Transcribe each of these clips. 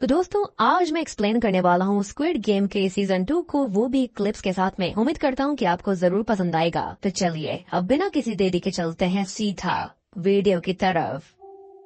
तो दोस्तों आज मैं एक्सप्लेन करने वाला हूँ स्क्विड गेम के सीजन 2 को, वो भी क्लिप्स के साथ में। उम्मीद करता हूँ कि आपको जरूर पसंद आएगा। तो चलिए अब बिना किसी देरी के चलते हैं सीधा वीडियो की तरफ।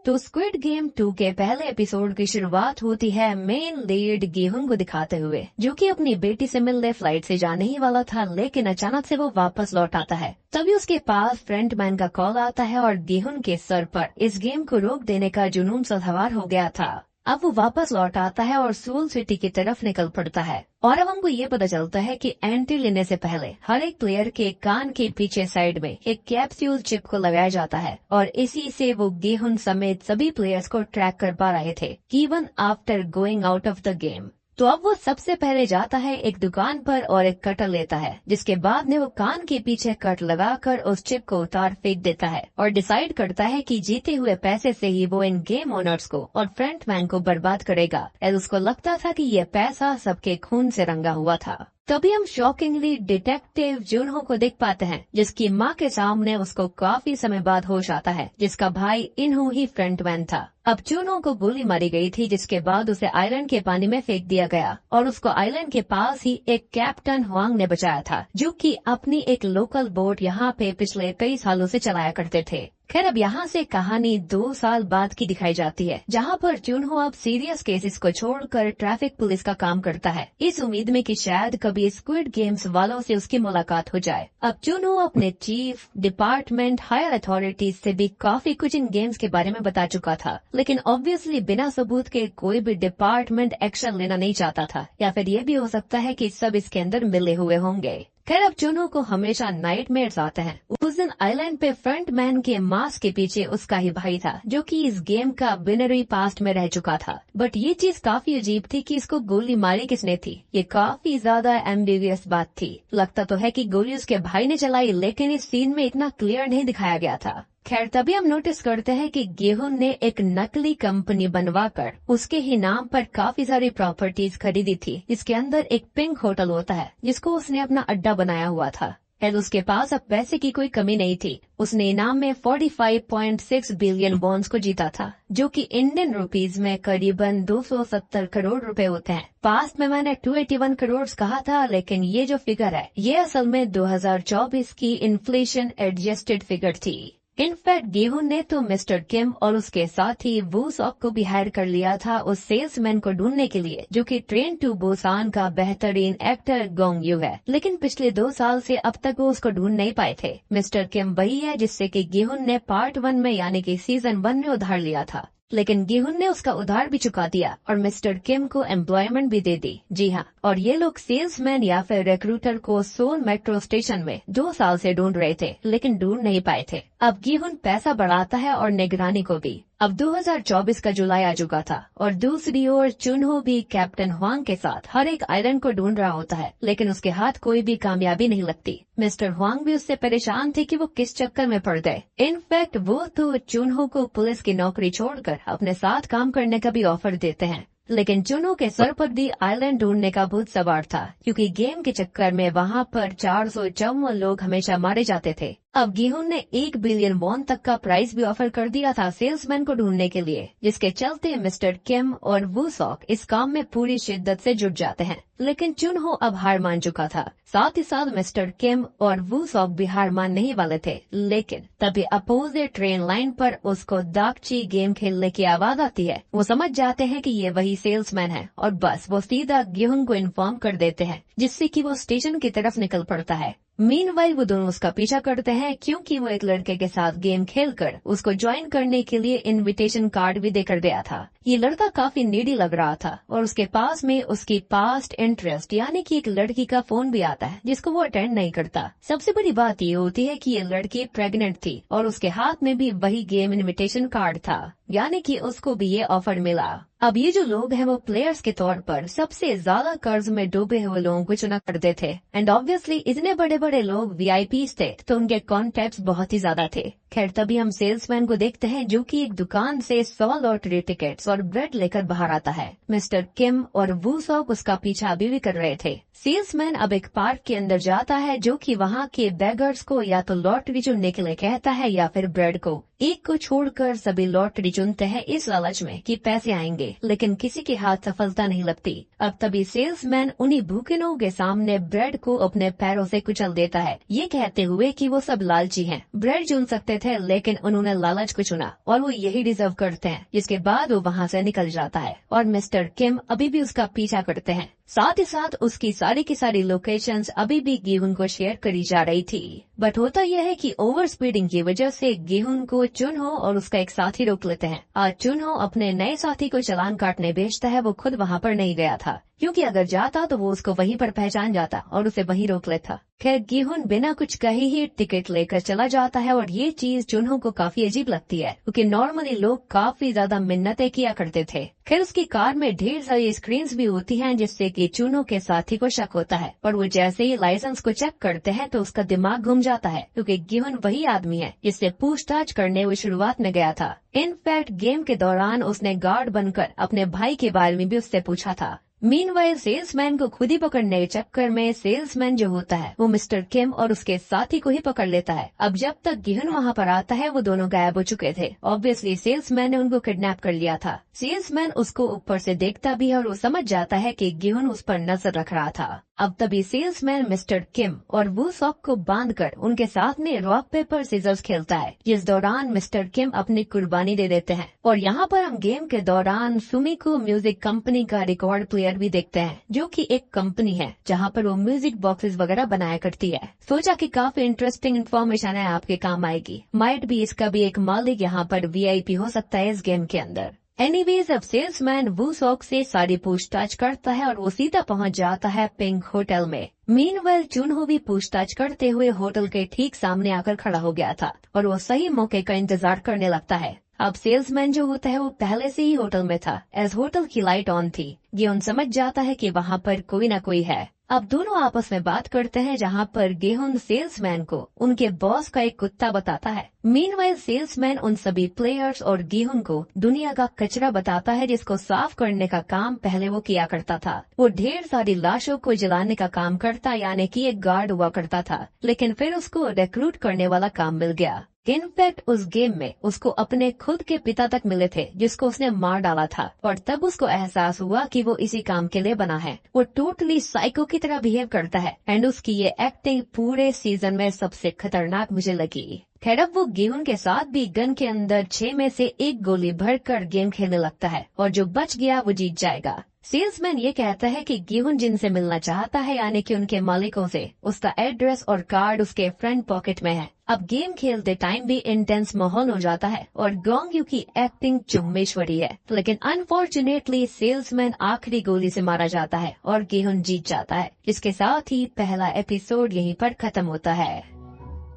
तो स्क्विड गेम 2 के पहले एपिसोड की शुरुआत होती है मेन लीड गेहूं को दिखाते हुए, जो कि अपनी बेटी से मिलने फ्लाइट से जाने ही वाला था, लेकिन अचानक से वो वापस लौट आता है। तभी उसके पास फ्रंटमैन का कॉल आता है और गेहूं के सर पर इस गेम को रोक देने का जुनून सवार हो गया था। अब वो वापस लौट आता है और सोल सिटी की तरफ निकल पड़ता है। और अब हमको ये पता चलता है कि एंट्री लेने से पहले हर एक प्लेयर के कान के पीछे साइड में एक कैप्सूल चिप को लगाया जाता है, और इसी से वो गेहूं समेत सभी प्लेयर्स को ट्रैक कर पा रहे थे even after going out of the game. तो अब वो सबसे पहले जाता है एक दुकान पर और एक कटर लेता है, जिसके बाद में वो कान के पीछे कट लगाकर उस चिप को उतार फेंक देता है और डिसाइड करता है कि जीते हुए पैसे से ही वो इन गेम ओनर्स को और फ्रंटमैन को बर्बाद करेगा, और उसको लगता था कि ये पैसा सबके खून से रंगा हुआ था। तभी हम शॉकिंगली डिटेक्टिव जुनहो को देख पाते हैं, जिसकी माँ के सामने उसको काफी समय बाद होश आता है, जिसका भाई इनहू ही फ्रंटमैन था। अब जुनहो को गोली मारी गई थी, जिसके बाद उसे आइलैंड के पानी में फेंक दिया गया और उसको आइलैंड के पास ही एक कैप्टन हुआंग ने बचाया था, जो कि अपनी एक लोकल बोट यहाँ पे पिछले कई सालों से चलाया करते थे। खैर अब यहाँ से कहानी 2 साल बाद की दिखाई जाती है, जहाँ पर जुनहो अब सीरियस केसेस को छोड़कर ट्रैफिक पुलिस का काम करता है, इस उम्मीद में कि शायद कभी स्क्विड गेम्स वालों से उसकी मुलाकात हो जाए। अब जुनहो अपने चीफ डिपार्टमेंट हायर अथॉरिटीज से भी काफी कुछ इन गेम्स के बारे में बता चुका था, लेकिन ऑब्वियसली बिना सबूत के कोई भी डिपार्टमेंट एक्शन लेना नहीं चाहता था, या फिर ये भी हो सकता है कि सब इसके अंदर मिले हुए होंगे। खैर अब जुनहो को हमेशा नाइटमेयर्स आते हैं। उस दिन आइलैंड पे फ्रंटमैन के मास्क के पीछे उसका ही भाई था, जो कि इस गेम का बिनरी पास्ट में रह चुका था। बट ये चीज काफी अजीब थी कि इसको गोली मारी किसने थी। ये काफी ज्यादा एम्बिगियस बात थी। लगता तो है कि गोली उसके भाई ने चलाई, लेकिन इस सीन में इतना क्लियर नहीं दिखाया गया था। खैर तभी हम नोटिस करते हैं कि गेहूं ने एक नकली कंपनी बनवाकर उसके ही नाम पर काफी सारी प्रॉपर्टीज खरीदी थी, जिसके अंदर एक पिंक होटल होता है, जिसको उसने अपना अड्डा बनाया हुआ था। खैर उसके पास अब पैसे की कोई कमी नहीं थी। उसने इनाम में 45.6 बिलियन बॉन्ड्स को जीता था, जो कि इंडियन रुपीज में करीबन 270 करोड़ रुपए होते हैं। पास्ट में मैंने 281 करोड़ कहा था, लेकिन ये जो फिगर है ये असल में 2024 की इन्फ्लेशन एडजस्टेड फिगर थी। इनफैक्ट गेहूं ने तो मिस्टर किम और उसके साथ ही वू सॉक को भी हायर कर लिया था उस सेल्समैन को ढूंढने के लिए, जो कि ट्रेन टू बुसान का बेहतरीन एक्टर गोंग यू है। लेकिन पिछले 2 साल से अब तक वो उसको ढूंढ नहीं पाए थे। मिस्टर किम वही है जिससे कि गेहूं ने पार्ट 1 में यानी कि सीजन 1 में उधार लिया था, लेकिन गेहूं ने उसका उधार भी चुका दिया और मिस्टर किम को एम्प्लॉयमेंट भी दे दी। जी हाँ, और ये लोग सेल्समैन या फिर रिक्रूटर को सोल मेट्रो स्टेशन में 2 साल से ढूंढ रहे थे, लेकिन ढूंढ नहीं पाए थे। अब गेहूं पैसा बढ़ाता है और निगरानी को भी। अब 2024 का जुलाई आ चुका था और दूसरी ओर जुनहो भी कैप्टन हुआंग के साथ हर एक आइलैंड को ढूंढ रहा होता है, लेकिन उसके हाथ कोई भी कामयाबी नहीं लगती। मिस्टर हुआंग भी उससे परेशान थे कि वो किस चक्कर में पड़ गए। इनफैक्ट वो तो जुनहो को पुलिस की नौकरी छोड़कर अपने साथ काम करने का भी ऑफर देते हैं, लेकिन जुनहो के सर पर भी आइलैंड ढूंढने का भूत सवार था, क्योंकि गेम के चक्कर में वहाँ पर 454 लोग हमेशा मारे जाते थे। अब गेहूं ने 1 बिलियन वॉन तक का प्राइस भी ऑफर कर दिया था सेल्समैन को ढूंढने के लिए, जिसके चलते मिस्टर किम और वू सॉक इस काम में पूरी शिद्दत से जुट जाते हैं। लेकिन जुनहो अब हार मान चुका था, साथ ही साथ मिस्टर किम और वू सॉक भी हार मानने वाले थे। लेकिन तभी अपोजिट ट्रेन लाइन पर उसको दाकची गेम खेलने की आवाज आती है। वो समझ जाते हैं कि ये वही सेल्समैन है और बस वो सीधा गेहूं को इन्फॉर्म कर देते हैं, जिससे कि वो स्टेशन की तरफ निकल पड़ता है। मीनवाइल वो दोनों उसका पीछा करते हैं, क्योंकि वो एक लड़के के साथ गेम खेलकर उसको ज्वाइन करने के लिए इनविटेशन कार्ड भी देकर गया था। ये लड़का काफी नीडी लग रहा था और उसके पास में उसकी पास्ट इंटरेस्ट यानी कि एक लड़की का फोन भी आता है, जिसको वो अटेंड नहीं करता। सबसे बड़ी बात ये होती है कि ये लड़की प्रेग्नेंट थी और उसके हाथ में भी वही गेम इनविटेशन कार्ड था, यानी कि उसको भी ये ऑफर मिला। अब ये जो लोग हैं वो प्लेयर्स के तौर पर सबसे ज्यादा कर्ज में डूबे हुए लोगों को चुना करते थे, एंड ऑब्वियसली इतने बड़े बड़े लोग वीआईपीज थे, तो उनके कॉन्टैक्ट्स बहुत ही ज्यादा थे। खैर तभी हम सेल्समैन को देखते हैं जो कि एक दुकान से 100 लॉटरी टिकट्स और ब्रेड लेकर बाहर आता है। मिस्टर किम और वू सॉक उसका पीछा अभी भी कर रहे थे। सेल्समैन अब एक पार्क के अंदर जाता है जो कि वहाँ के बेगर्स को या तो लॉटरी चुनने के लिए कहता है या फिर ब्रेड को। एक को छोड़कर सभी लॉटरी चुनते हैं इस लालच में कि पैसे आएंगे, लेकिन किसी के हाथ सफलता नहीं लगती। अब तभी सेल्समैन उन्हीं भूखे लोगों के सामने ब्रेड को अपने पैरों से कुचल देता है, ये कहते हुए कि वो सब लालची हैं। ब्रेड चुन सकते थे लेकिन उन्होंने लालच को चुना और वो यही डिजर्व करते हैं। जिसके बाद वो वहाँ से निकल जाता है और मिस्टर किम अभी भी उसका पीछा करते हैं। साथ ही साथ उसकी सारी की सारी लोकेशंस अभी भी गेहूं को शेयर करी जा रही थी। बट होता यह है कि ओवर स्पीडिंग की वजह से गेहूं को चुनहो और उसका एक साथी रोक लेते हैं। आज चुनहो अपने नए साथी को चालान काटने भेजता है। वो खुद वहाँ पर नहीं गया था क्योंकि अगर जाता तो वो उसको वहीं पर पहचान जाता और उसे वहीं रोक लेता। खैर गेहूं बिना कुछ कहे ही टिकट लेकर चला जाता है और ये चीज चुनहो को काफी अजीब लगती है क्योंकि नॉर्मली लोग काफी ज्यादा मिन्नतें किया करते थे। खैर उसकी कार में ढेर सारी स्क्रीन्स भी होती हैं जिससे कि चुनहो के साथी को शक होता है, पर वो जैसे ही लाइसेंस को चेक करते हैं तो उसका दिमाग घूम जाता है क्योंकि गेहूं वही आदमी है जिससे पूछताछ करने वो शुरुआत में गया था। इनफैक्ट गेम के दौरान उसने गार्ड बनकर अपने भाई के बारे में भी उससे पूछा था। मीनवाइल सेल्समैन को खुद ही पकड़ने के चक्कर में सेल्समैन जो होता है वो मिस्टर किम और उसके साथी को ही पकड़ लेता है। अब जब तक गेहूं वहाँ पर आता है वो दोनों गायब हो चुके थे। ऑब्वियसली सेल्समैन ने उनको किडनैप कर लिया था। सेल्समैन उसको ऊपर से देखता भी है और वो समझ जाता है कि गेहूं उस पर नजर रख रहा था। अब तभी सेल्समैन मिस्टर किम और वू सॉक को बांधकर उनके साथ में रॉक पेपर सीजर्स खेलता है, जिस दौरान मिस्टर किम अपनी कुर्बानी दे देते हैं। और यहाँ पर हम गेम के दौरान सुमिको म्यूजिक कंपनी का रिकॉर्ड प्लेयर भी देखते हैं जो कि एक कंपनी है जहाँ पर वो म्यूजिक बॉक्सेस वगैरह बनाया करती है। सोचा कि काफी इंटरेस्टिंग इन्फॉर्मेशन है, आपके काम आएगी। माइट भी इसका भी एक मालिक यहाँ पर VIP हो सकता है इस गेम के अंदर। एनीवेज अब सेल्समैन वू सॉक से सारी पूछताछ करता है और वो सीधा पहुंच जाता है पिंक होटल में। मीनवेल चुनहो भी पूछताछ करते हुए होटल के ठीक सामने आकर खड़ा हो गया था और वो सही मौके का इंतजार करने लगता है। अब सेल्समैन जो होता है वो पहले से ही होटल में था एज होटल की लाइट ऑन थी। गेहूं समझ जाता है कि वहाँ पर कोई न कोई है। अब दोनों आपस में बात करते हैं जहाँ पर गेहूं सेल्समैन को उनके बॉस का एक कुत्ता बताता है। मीनवाइल सेल्समैन उन सभी प्लेयर्स और गेहूं को दुनिया का कचरा बताता है जिसको साफ करने का काम पहले वो किया करता था। वो ढेर सारी लाशों को जलाने का काम करता यानी कि एक गार्ड हुआ करता था, लेकिन फिर उसको रिक्रूट करने वाला काम मिल गया। इनफैक्ट उस गेम में उसको अपने खुद के पिता तक मिले थे जिसको उसने मार डाला था और तब उसको एहसास हुआ कि वो इसी काम के लिए बना है। वो टोटली साइको की तरह बिहेव करता है एंड उसकी ये एक्टिंग पूरे सीजन में सबसे खतरनाक मुझे लगी। खैर अब वो गेहूं के साथ भी गन के अंदर 6 में से 1 गोली भरकर गेम खेलने लगता है और जो बच गया वो जीत जाएगा। सेल्समैन ये कहता है कि गेहूं जिनसे मिलना चाहता है यानी कि उनके मालिकों से, उसका एड्रेस और कार्ड उसके फ्रंट पॉकेट में है। अब गेम खेलते टाइम भी इंटेंस माहौल हो जाता है और गोंग्यू की एक्टिंग चुम्बेश्वरी है, लेकिन अनफॉर्चुनेटली सेल्समैन आखिरी गोली से मारा जाता है और गेहूं जीत जाता है। इसके साथ ही पहला एपिसोड यहीं पर खत्म होता है।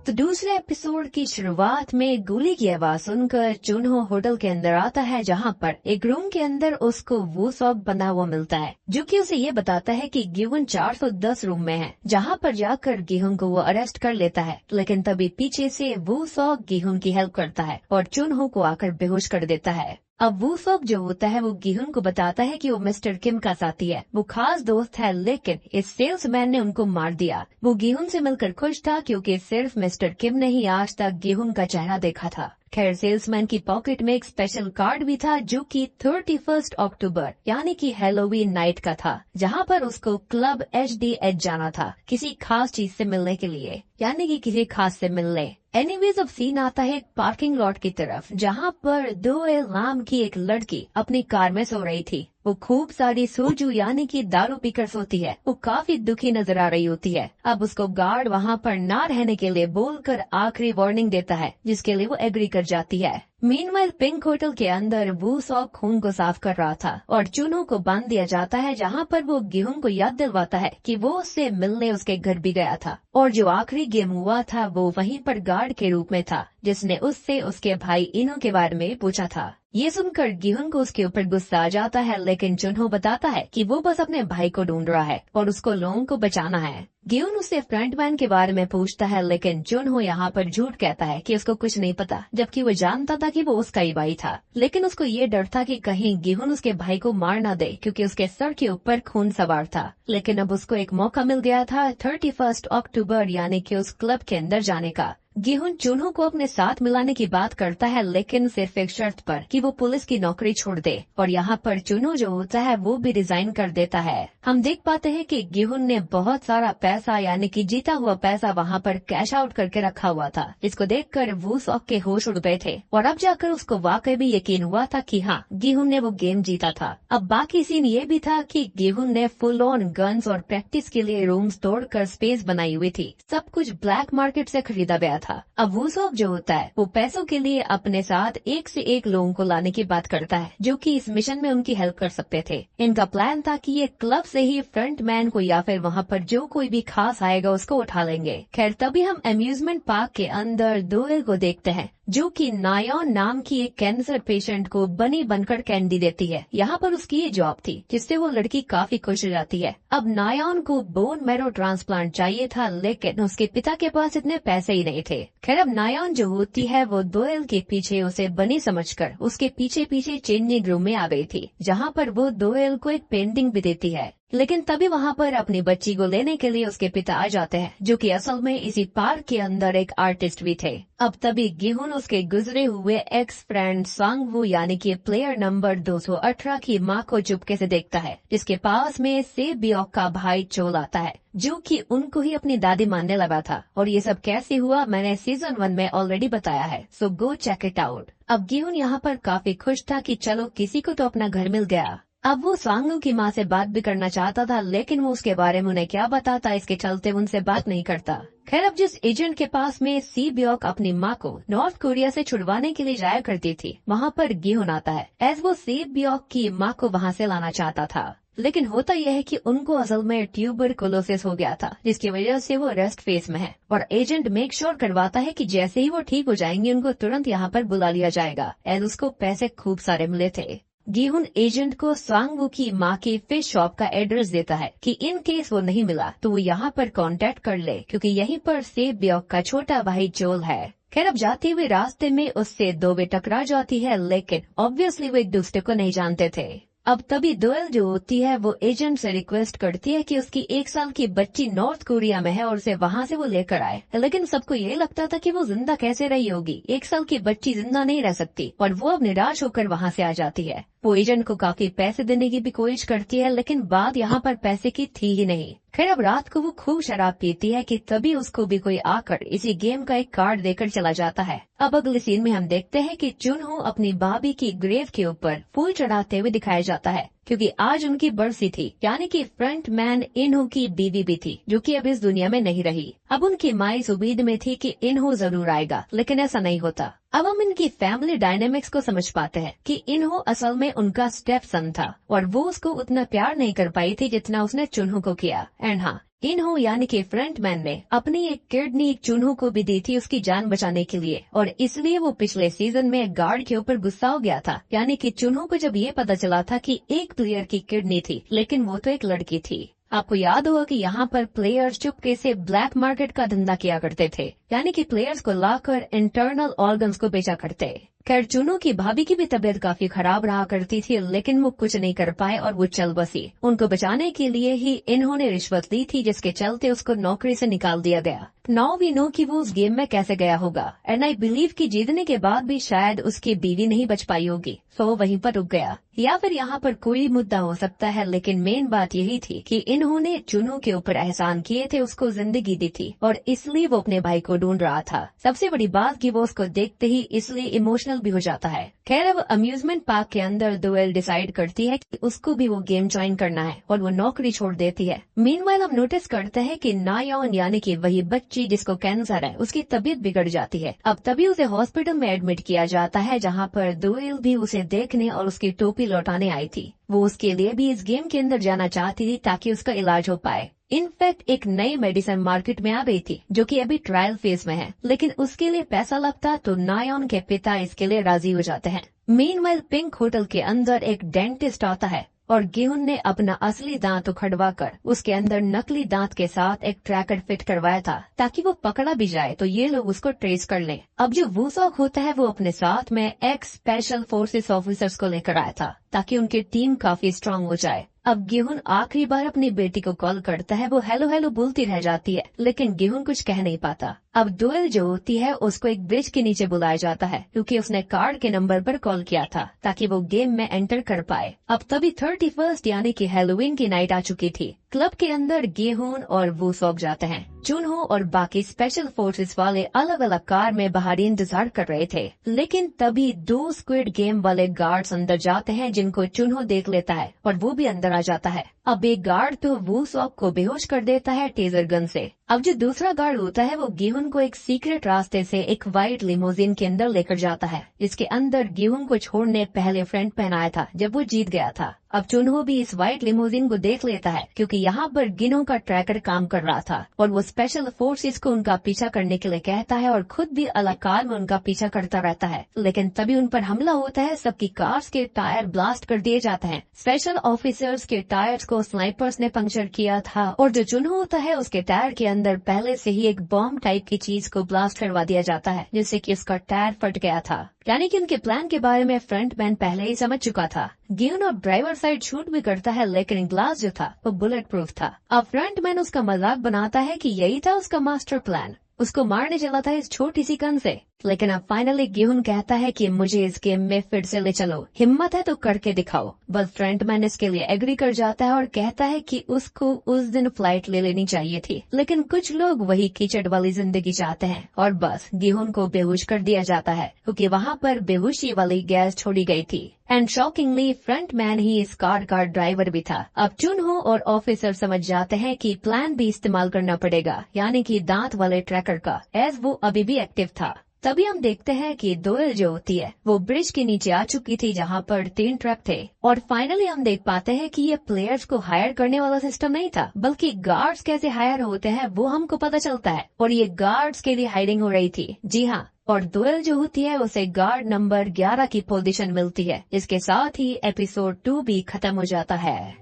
तो दूसरे एपिसोड की शुरुआत में गोली की आवाज सुनकर चुनहो होटल के अंदर आता है जहां पर एक रूम के अंदर उसको वो सॉक बंधा हुआ मिलता है जो कि उसे ये बताता है कि गेहूं 410 रूम में है, जहां पर जाकर गेहूं को वो अरेस्ट कर लेता है। लेकिन तभी पीछे से वो सॉक गेहूं की हेल्प करता है और चुनहो को आकर बेहोश कर देता है। अब वो सॉक जो होता है वो गेहूं को बताता है कि वो मिस्टर किम का साथी है, वो खास दोस्त है, लेकिन इस सेल्समैन ने उनको मार दिया। वो गेहूं से मिलकर खुश था क्योंकि सिर्फ मिस्टर किम ने ही आज तक गेहूं का चेहरा देखा था। खैर सेल्समैन की पॉकेट में एक स्पेशल कार्ड भी था जो कि 31 अक्टूबर यानी कि हैलोवीन नाइट का था, जहां पर उसको क्लब HDH जाना था किसी खास चीज से मिलने के लिए, यानी कि किसी खास से मिलने। एनीवेज अब सीन आता है एक पार्किंग लॉट की तरफ जहां पर दोएल नाम की एक लड़की अपनी कार में सो रही थी। वो खूब सारी सोजू यानी कि दारू पीकर सोती है। वो काफी दुखी नजर आ रही होती है। अब उसको गार्ड वहाँ पर ना रहने के लिए बोलकर आखिरी वार्निंग देता है जिसके लिए वो एग्री कर जाती है। मीनवाइल पिंक होटल के अंदर वो सॉक खून को साफ कर रहा था और चुनहो को बांध दिया जाता है जहाँ पर वो गेहूं को याद दिलवाता है कि वो उससे मिलने उसके घर भी गया था और जो आखिरी गेम हुआ था वो वहीं पर गार्ड के रूप में था जिसने उससे उसके भाई इनो के बारे में पूछा था। ये सुनकर गिहुन को उसके ऊपर गुस्सा आ जाता है, लेकिन जुनहो बताता है कि वो बस अपने भाई को ढूंढ रहा है और उसको लोगों को बचाना है। गिहुन उससे फ्रंटमैन के बारे में पूछता है, लेकिन जुनहो यहाँ पर झूठ कहता है कि उसको कुछ नहीं पता, जबकि वो जानता था कि वो उसका ही भाई था। लेकिन उसको ये डर था कि कहीं गिहुन उसके भाई को मार ना दे, क्योंकि उसके सर के ऊपर खून सवार था। लेकिन अब उसको एक मौका मिल गया था 31 अक्टूबर यानी कि उस क्लब के अंदर जाने का। गिहुन जुनहो को अपने साथ मिलाने की बात करता है, लेकिन सिर्फ एक शर्त पर कि वो पुलिस की नौकरी छोड़ दे। और यहाँ पर जुनहो जो होता है वो भी रिजाइन कर देता है। हम देख पाते हैं कि गिहुन ने बहुत सारा पैसा यानी कि जीता हुआ पैसा वहाँ पर कैश आउट करके रखा हुआ था, जिसको देखकर वू सॉक के होश उड़ गए थे और अब जाकर उसको वाकई भी यकीन हुआ था कि हाँ, गिहुन ने वो गेम जीता था। अब बाकी सीन ये भी था कि गिहुन ने फुल ऑन गन्स और प्रैक्टिस के लिए रूम्स तोड़कर स्पेस बनाई हुई थी। सब कुछ ब्लैक मार्केट से खरीदा गया था। अब वू सॉक जो होता है वो पैसों के लिए अपने साथ एक से एक लोगों को लाने की बात करता है, जो कि इस मिशन में उनकी हेल्प कर सकते थे। इनका प्लान था कि ये क्लब से ही फ्रंट मैन को या फिर वहाँ पर जो कोई भी खास आएगा उसको उठा लेंगे। खैर तभी हम अम्यूजमेंट पार्क के अंदर दोएल को देखते हैं, जो कि नायोन नाम की एक कैंसर पेशेंट को बनी बनकर कैंडी देती है। यहाँ पर उसकी ये जॉब थी, जिससे वो लड़की काफी खुश हो जाती है। अब नायोन को बोन मैरो ट्रांसप्लांट चाहिए था, लेकिन उसके पिता के पास इतने पैसे ही नहीं थे। खैर अब नायोन जो होती है वो दोएल के पीछे उसे बनी समझकर उसके पीछे पीछे चेंजिंग रूम में आ गई थी, जहाँ पर वो दोएल को एक पेंटिंग भी देती है। लेकिन तभी वहाँ पर अपनी बच्ची को लेने के लिए उसके पिता आ जाते हैं, जो कि असल में इसी पार्क के अंदर एक आर्टिस्ट भी थे। अब तभी गिहुन उसके गुजरे हुए एक्स फ्रेंड सांगवू यानी कि प्लेयर नंबर 218 की माँ को चुपके से देखता है, जिसके पास में से बियोक का भाई चोल आता है, जो कि उनको ही अपनी दादी मानने लगा था। और ये सब कैसे हुआ मैंने सीजन 1 में ऑलरेडी बताया है, सो गो चेक इट आउट। अब गिहुन यहाँ पर काफी खुश था कि चलो किसी को तो अपना घर मिल गया। अब वो सांगू की माँ से बात भी करना चाहता था, लेकिन वो उसके बारे में उन्हें क्या बताता, इसके चलते उनसे बात नहीं करता। खैर अब जिस एजेंट के पास में सी बियोक अपनी माँ को नॉर्थ कोरिया से छुड़वाने के लिए जाया करती थी, वहाँ पर गिहुन आता है, एज वो सी बियोक की माँ को वहाँ से लाना चाहता था। लेकिन होता यह है कि उनको असल में ट्यूबरकुलोसिस हो गया था, जिसकी वजह से वो रेस्ट फेज में है। और एजेंट मेक श्योर करवाता है कि जैसे ही वो ठीक हो जाएंगे उनको तुरंत यहाँ पर बुला लिया जाएगा, एज उसको पैसे खूब सारे मिले थे। गिहुन एजेंट को सांगवू की माँ की फिश शॉप का एड्रेस देता है कि इन केस वो नहीं मिला तो वो यहाँ पर कांटेक्ट कर ले, क्योंकि यहीं पर से बियोक का छोटा भाई चोल है। खैर अब जाते हुए रास्ते में उससे दो वे टकरा जाती है, लेकिन ऑब्वियसली वो एक दूसरे को नहीं जानते थे। अब तभी दोएल जो होती है वो एजेंट से रिक्वेस्ट करती है कि उसकी 1 साल की बच्ची नॉर्थ कोरिया में है और उसे वहाँ से वो लेकर आए। लेकिन सबको ये लगता था कि वो जिंदा कैसे रही होगी, 1 साल की बच्ची जिंदा नहीं रह सकती, और वो अब निराश होकर वहाँ से आ जाती है। वो एजेंट को काफी पैसे देने की भी कोशिश करती है, लेकिन बात यहाँ पर पैसे की थी ही नहीं। खैर अब रात को वो खूब शराब पीती है कि तभी उसको भी कोई आकर इसी गेम का एक कार्ड देकर चला जाता है। अब अगले सीन में हम देखते हैं कि जुनहो अपनी भाभी की ग्रेव के ऊपर फूल चढ़ाते हुए दिखाया जाता है, क्योंकि आज उनकी बरसी थी, यानी कि फ्रंट मैन इनहो की बीवी भी थी, जो कि अब इस दुनिया में नहीं रही। अब उनकी माँ इस उम्मीद में थी कि इनहो जरूर आएगा, लेकिन ऐसा नहीं होता। अब हम इनकी फैमिली डायनेमिक्स को समझ पाते हैं कि इनहो असल में उनका स्टेप सन था और वो उसको उतना प्यार नहीं कर पाई थी जितना उसने चुन्हो को किया। एंड हाँ, इनहो यानी कि फ्रंट मैन ने अपनी एक किडनी चुन्हो को भी दी थी उसकी जान बचाने के लिए, और इसलिए वो पिछले सीजन में गार्ड के ऊपर गुस्सा हो गया था। यानी कि चुन्हो को जब ये पता चला था कि एक प्लेयर की किडनी थी, लेकिन वो तो एक लड़की थी। आपको याद होगा कि यहाँ पर प्लेयर्स चुपके से ब्लैक मार्केट का धंधा किया करते थे, यानी कि प्लेयर्स को लाकर इंटरनल ऑर्गन्स को बेचा करते। खैर चुन्हो की भाभी की भी तबीयत काफी खराब रहा करती थी, लेकिन वो कुछ नहीं कर पाए और वो चल बसी। उनको बचाने के लिए ही इन्होंने रिश्वत ली थी, जिसके चलते उसको नौकरी से निकाल दिया गया। नाउ वी नो कि वो उस गेम में कैसे गया होगा, एंड आई बिलीव कि जीतने के बाद भी शायद उसकी बीवी नहीं बच पाई होगी, तो वो वहीं पर रुक गया। या फिर यहाँ पर कोई मुद्दा हो सकता है, लेकिन मेन बात यही थी कि इन्होंने चुन्हो के ऊपर एहसान किए थे, उसको जिंदगी दी थी, और इसलिए वो अपने भाई को ढूंढ रहा था। सबसे बड़ी बात कि वो उसको देखते ही इसलिए इमोशनल भी हो जाता है। खैर अब अम्यूजमेंट पार्क के अंदर दोएल डिसाइड करती है कि उसको भी वो गेम ज्वाइन करना है, और वो नौकरी छोड़ देती है। मीनवाइल हम नोटिस करते हैं कि नायोन यानी कि वही बच्ची जिसको कैंसर है, उसकी तबीयत बिगड़ जाती है। अब तभी उसे हॉस्पिटल में एडमिट किया जाता है, जहाँ पर दोएल भी उसे देखने और उसकी टोपी लौटाने आई थी। वो उसके लिए भी इस गेम के अंदर जाना चाहती थी ताकि उसका इलाज हो पाए। इनफैक्ट एक नई मेडिसिन मार्केट में आ गई थी जो कि अभी ट्रायल फेज में है, लेकिन उसके लिए पैसा लगता तो नायोन के पिता इसके लिए राजी हो जाते हैं। मीनवाइल पिंक होटल के अंदर एक डेंटिस्ट आता है और गेहून ने अपना असली दांत उखड़वा कर उसके अंदर नकली दांत के साथ एक ट्रैकर फिट करवाया था ताकि वो पकड़ा भी जाए तो ये लोग उसको ट्रेस कर लें। अब जो वूसॉक होता है वो अपने साथ में एक्स स्पेशल फोर्सेस ऑफिसर्स को लेकर आया था ताकि उनकी टीम काफी स्ट्रांग हो जाए। अब गेहून आखिरी बार अपनी बेटी को कॉल करता है, वो हेलो हेलो बोलती रह जाती है लेकिन गेहून कुछ कह नहीं पाता। अब डोएल जो होती है उसको एक ब्रिज के नीचे बुलाया जाता है क्योंकि उसने कार्ड के नंबर पर कॉल किया था ताकि वो गेम में एंटर कर पाए। अब तभी 31 यानी कि हैलोवीन की नाइट आ चुकी थी। क्लब के अंदर गेहून और वूसॉक जाते हैं। चुनहो और बाकी स्पेशल फोर्सेस वाले अलग अलग कार में बाहरी इंतजार कर रहे थे, लेकिन तभी 2 स्क्विड गेम वाले गार्ड्स अंदर जाते हैं जिनको चुनहो देख लेता है और वो भी अंदर आ जाता है। अब एक गार्ड तो वूसॉक को बेहोश कर देता है टेजर गन से। अब जो दूसरा गार्ड होता है वो गेहून को एक सीक्रेट रास्ते से एक व्हाइट लिमोजिन के अंदर लेकर जाता है, जिसके अंदर गेहून को छोड़ने पहले फ्रेंड पहनाया था जब वो जीत गया था। अब चुनहो भी इस व्हाइट लिमोजिन को देख लेता है क्योंकि यहाँ पर गिनो का ट्रैकर काम कर रहा था और वो स्पेशल फोर्सेस को उनका पीछा करने के लिए कहता है और खुद भी अलग कार में उनका पीछा करता रहता है। लेकिन तभी उन पर हमला होता है, सबकी कार्स के टायर ब्लास्ट कर दिए जाते हैं। स्पेशल ऑफिसर्स के टायर्स को स्नाइपर्स ने पंक्चर किया था और जो चुनहो होता है उसके टायर के अंदर पहले से ही एक बॉम्ब टाइप की चीज को ब्लास्ट करवा दिया जाता है जिससे कि उसका टायर फट गया था। यानी कि उनके प्लान के बारे में फ्रंटमैन पहले ही समझ चुका था। गेहून अब ड्राइवर साइड शूट भी करता है लेकिन ग्लास जो था वो बुलेट प्रूफ था। अब फ्रंटमैन उसका मजाक बनाता है कि यही था उसका मास्टर प्लान, उसको मारने चला था इस छोटी सी गन से। लेकिन अब फाइनली गेहून कहता है कि मुझे इस गेम में फिर से ले चलो, हिम्मत है तो करके दिखाओ। बस फ्रंटमैन इसके लिए एग्री कर जाता है और कहता है कि उसको उस दिन फ्लाइट ले लेनी चाहिए थी, लेकिन कुछ लोग वही कीचड़ वाली जिंदगी चाहते हैं और बस गेहून को बेहोश कर दिया जाता है क्योंकि वहाँ पर बेहोशी वाली गैस छोड़ी गई थी। एंड शॉकिंगली फ्रंटमैन ही इस कार का ड्राइवर भी था। अब चुनहो और ऑफिसर समझ जाते हैं कि प्लान भी इस्तेमाल करना पड़ेगा, यानी कि दांत वाले ट्रैकर का, एज वो अभी भी एक्टिव था। तभी हम देखते हैं कि डोएल जो होती है वो ब्रिज के नीचे आ चुकी थी जहाँ पर 3 ट्रक थे और फाइनली हम देख पाते हैं कि ये प्लेयर्स को हायर करने वाला सिस्टम नहीं था बल्कि गार्ड्स कैसे हायर होते हैं वो हमको पता चलता है और ये गार्ड्स के लिए हायरिंग हो रही थी। जी हाँ, और डोएल जो होती है उसे गार्ड नंबर 11 की पोजीशन मिलती है। इसके साथ ही एपिसोड 2 भी खत्म हो जाता है।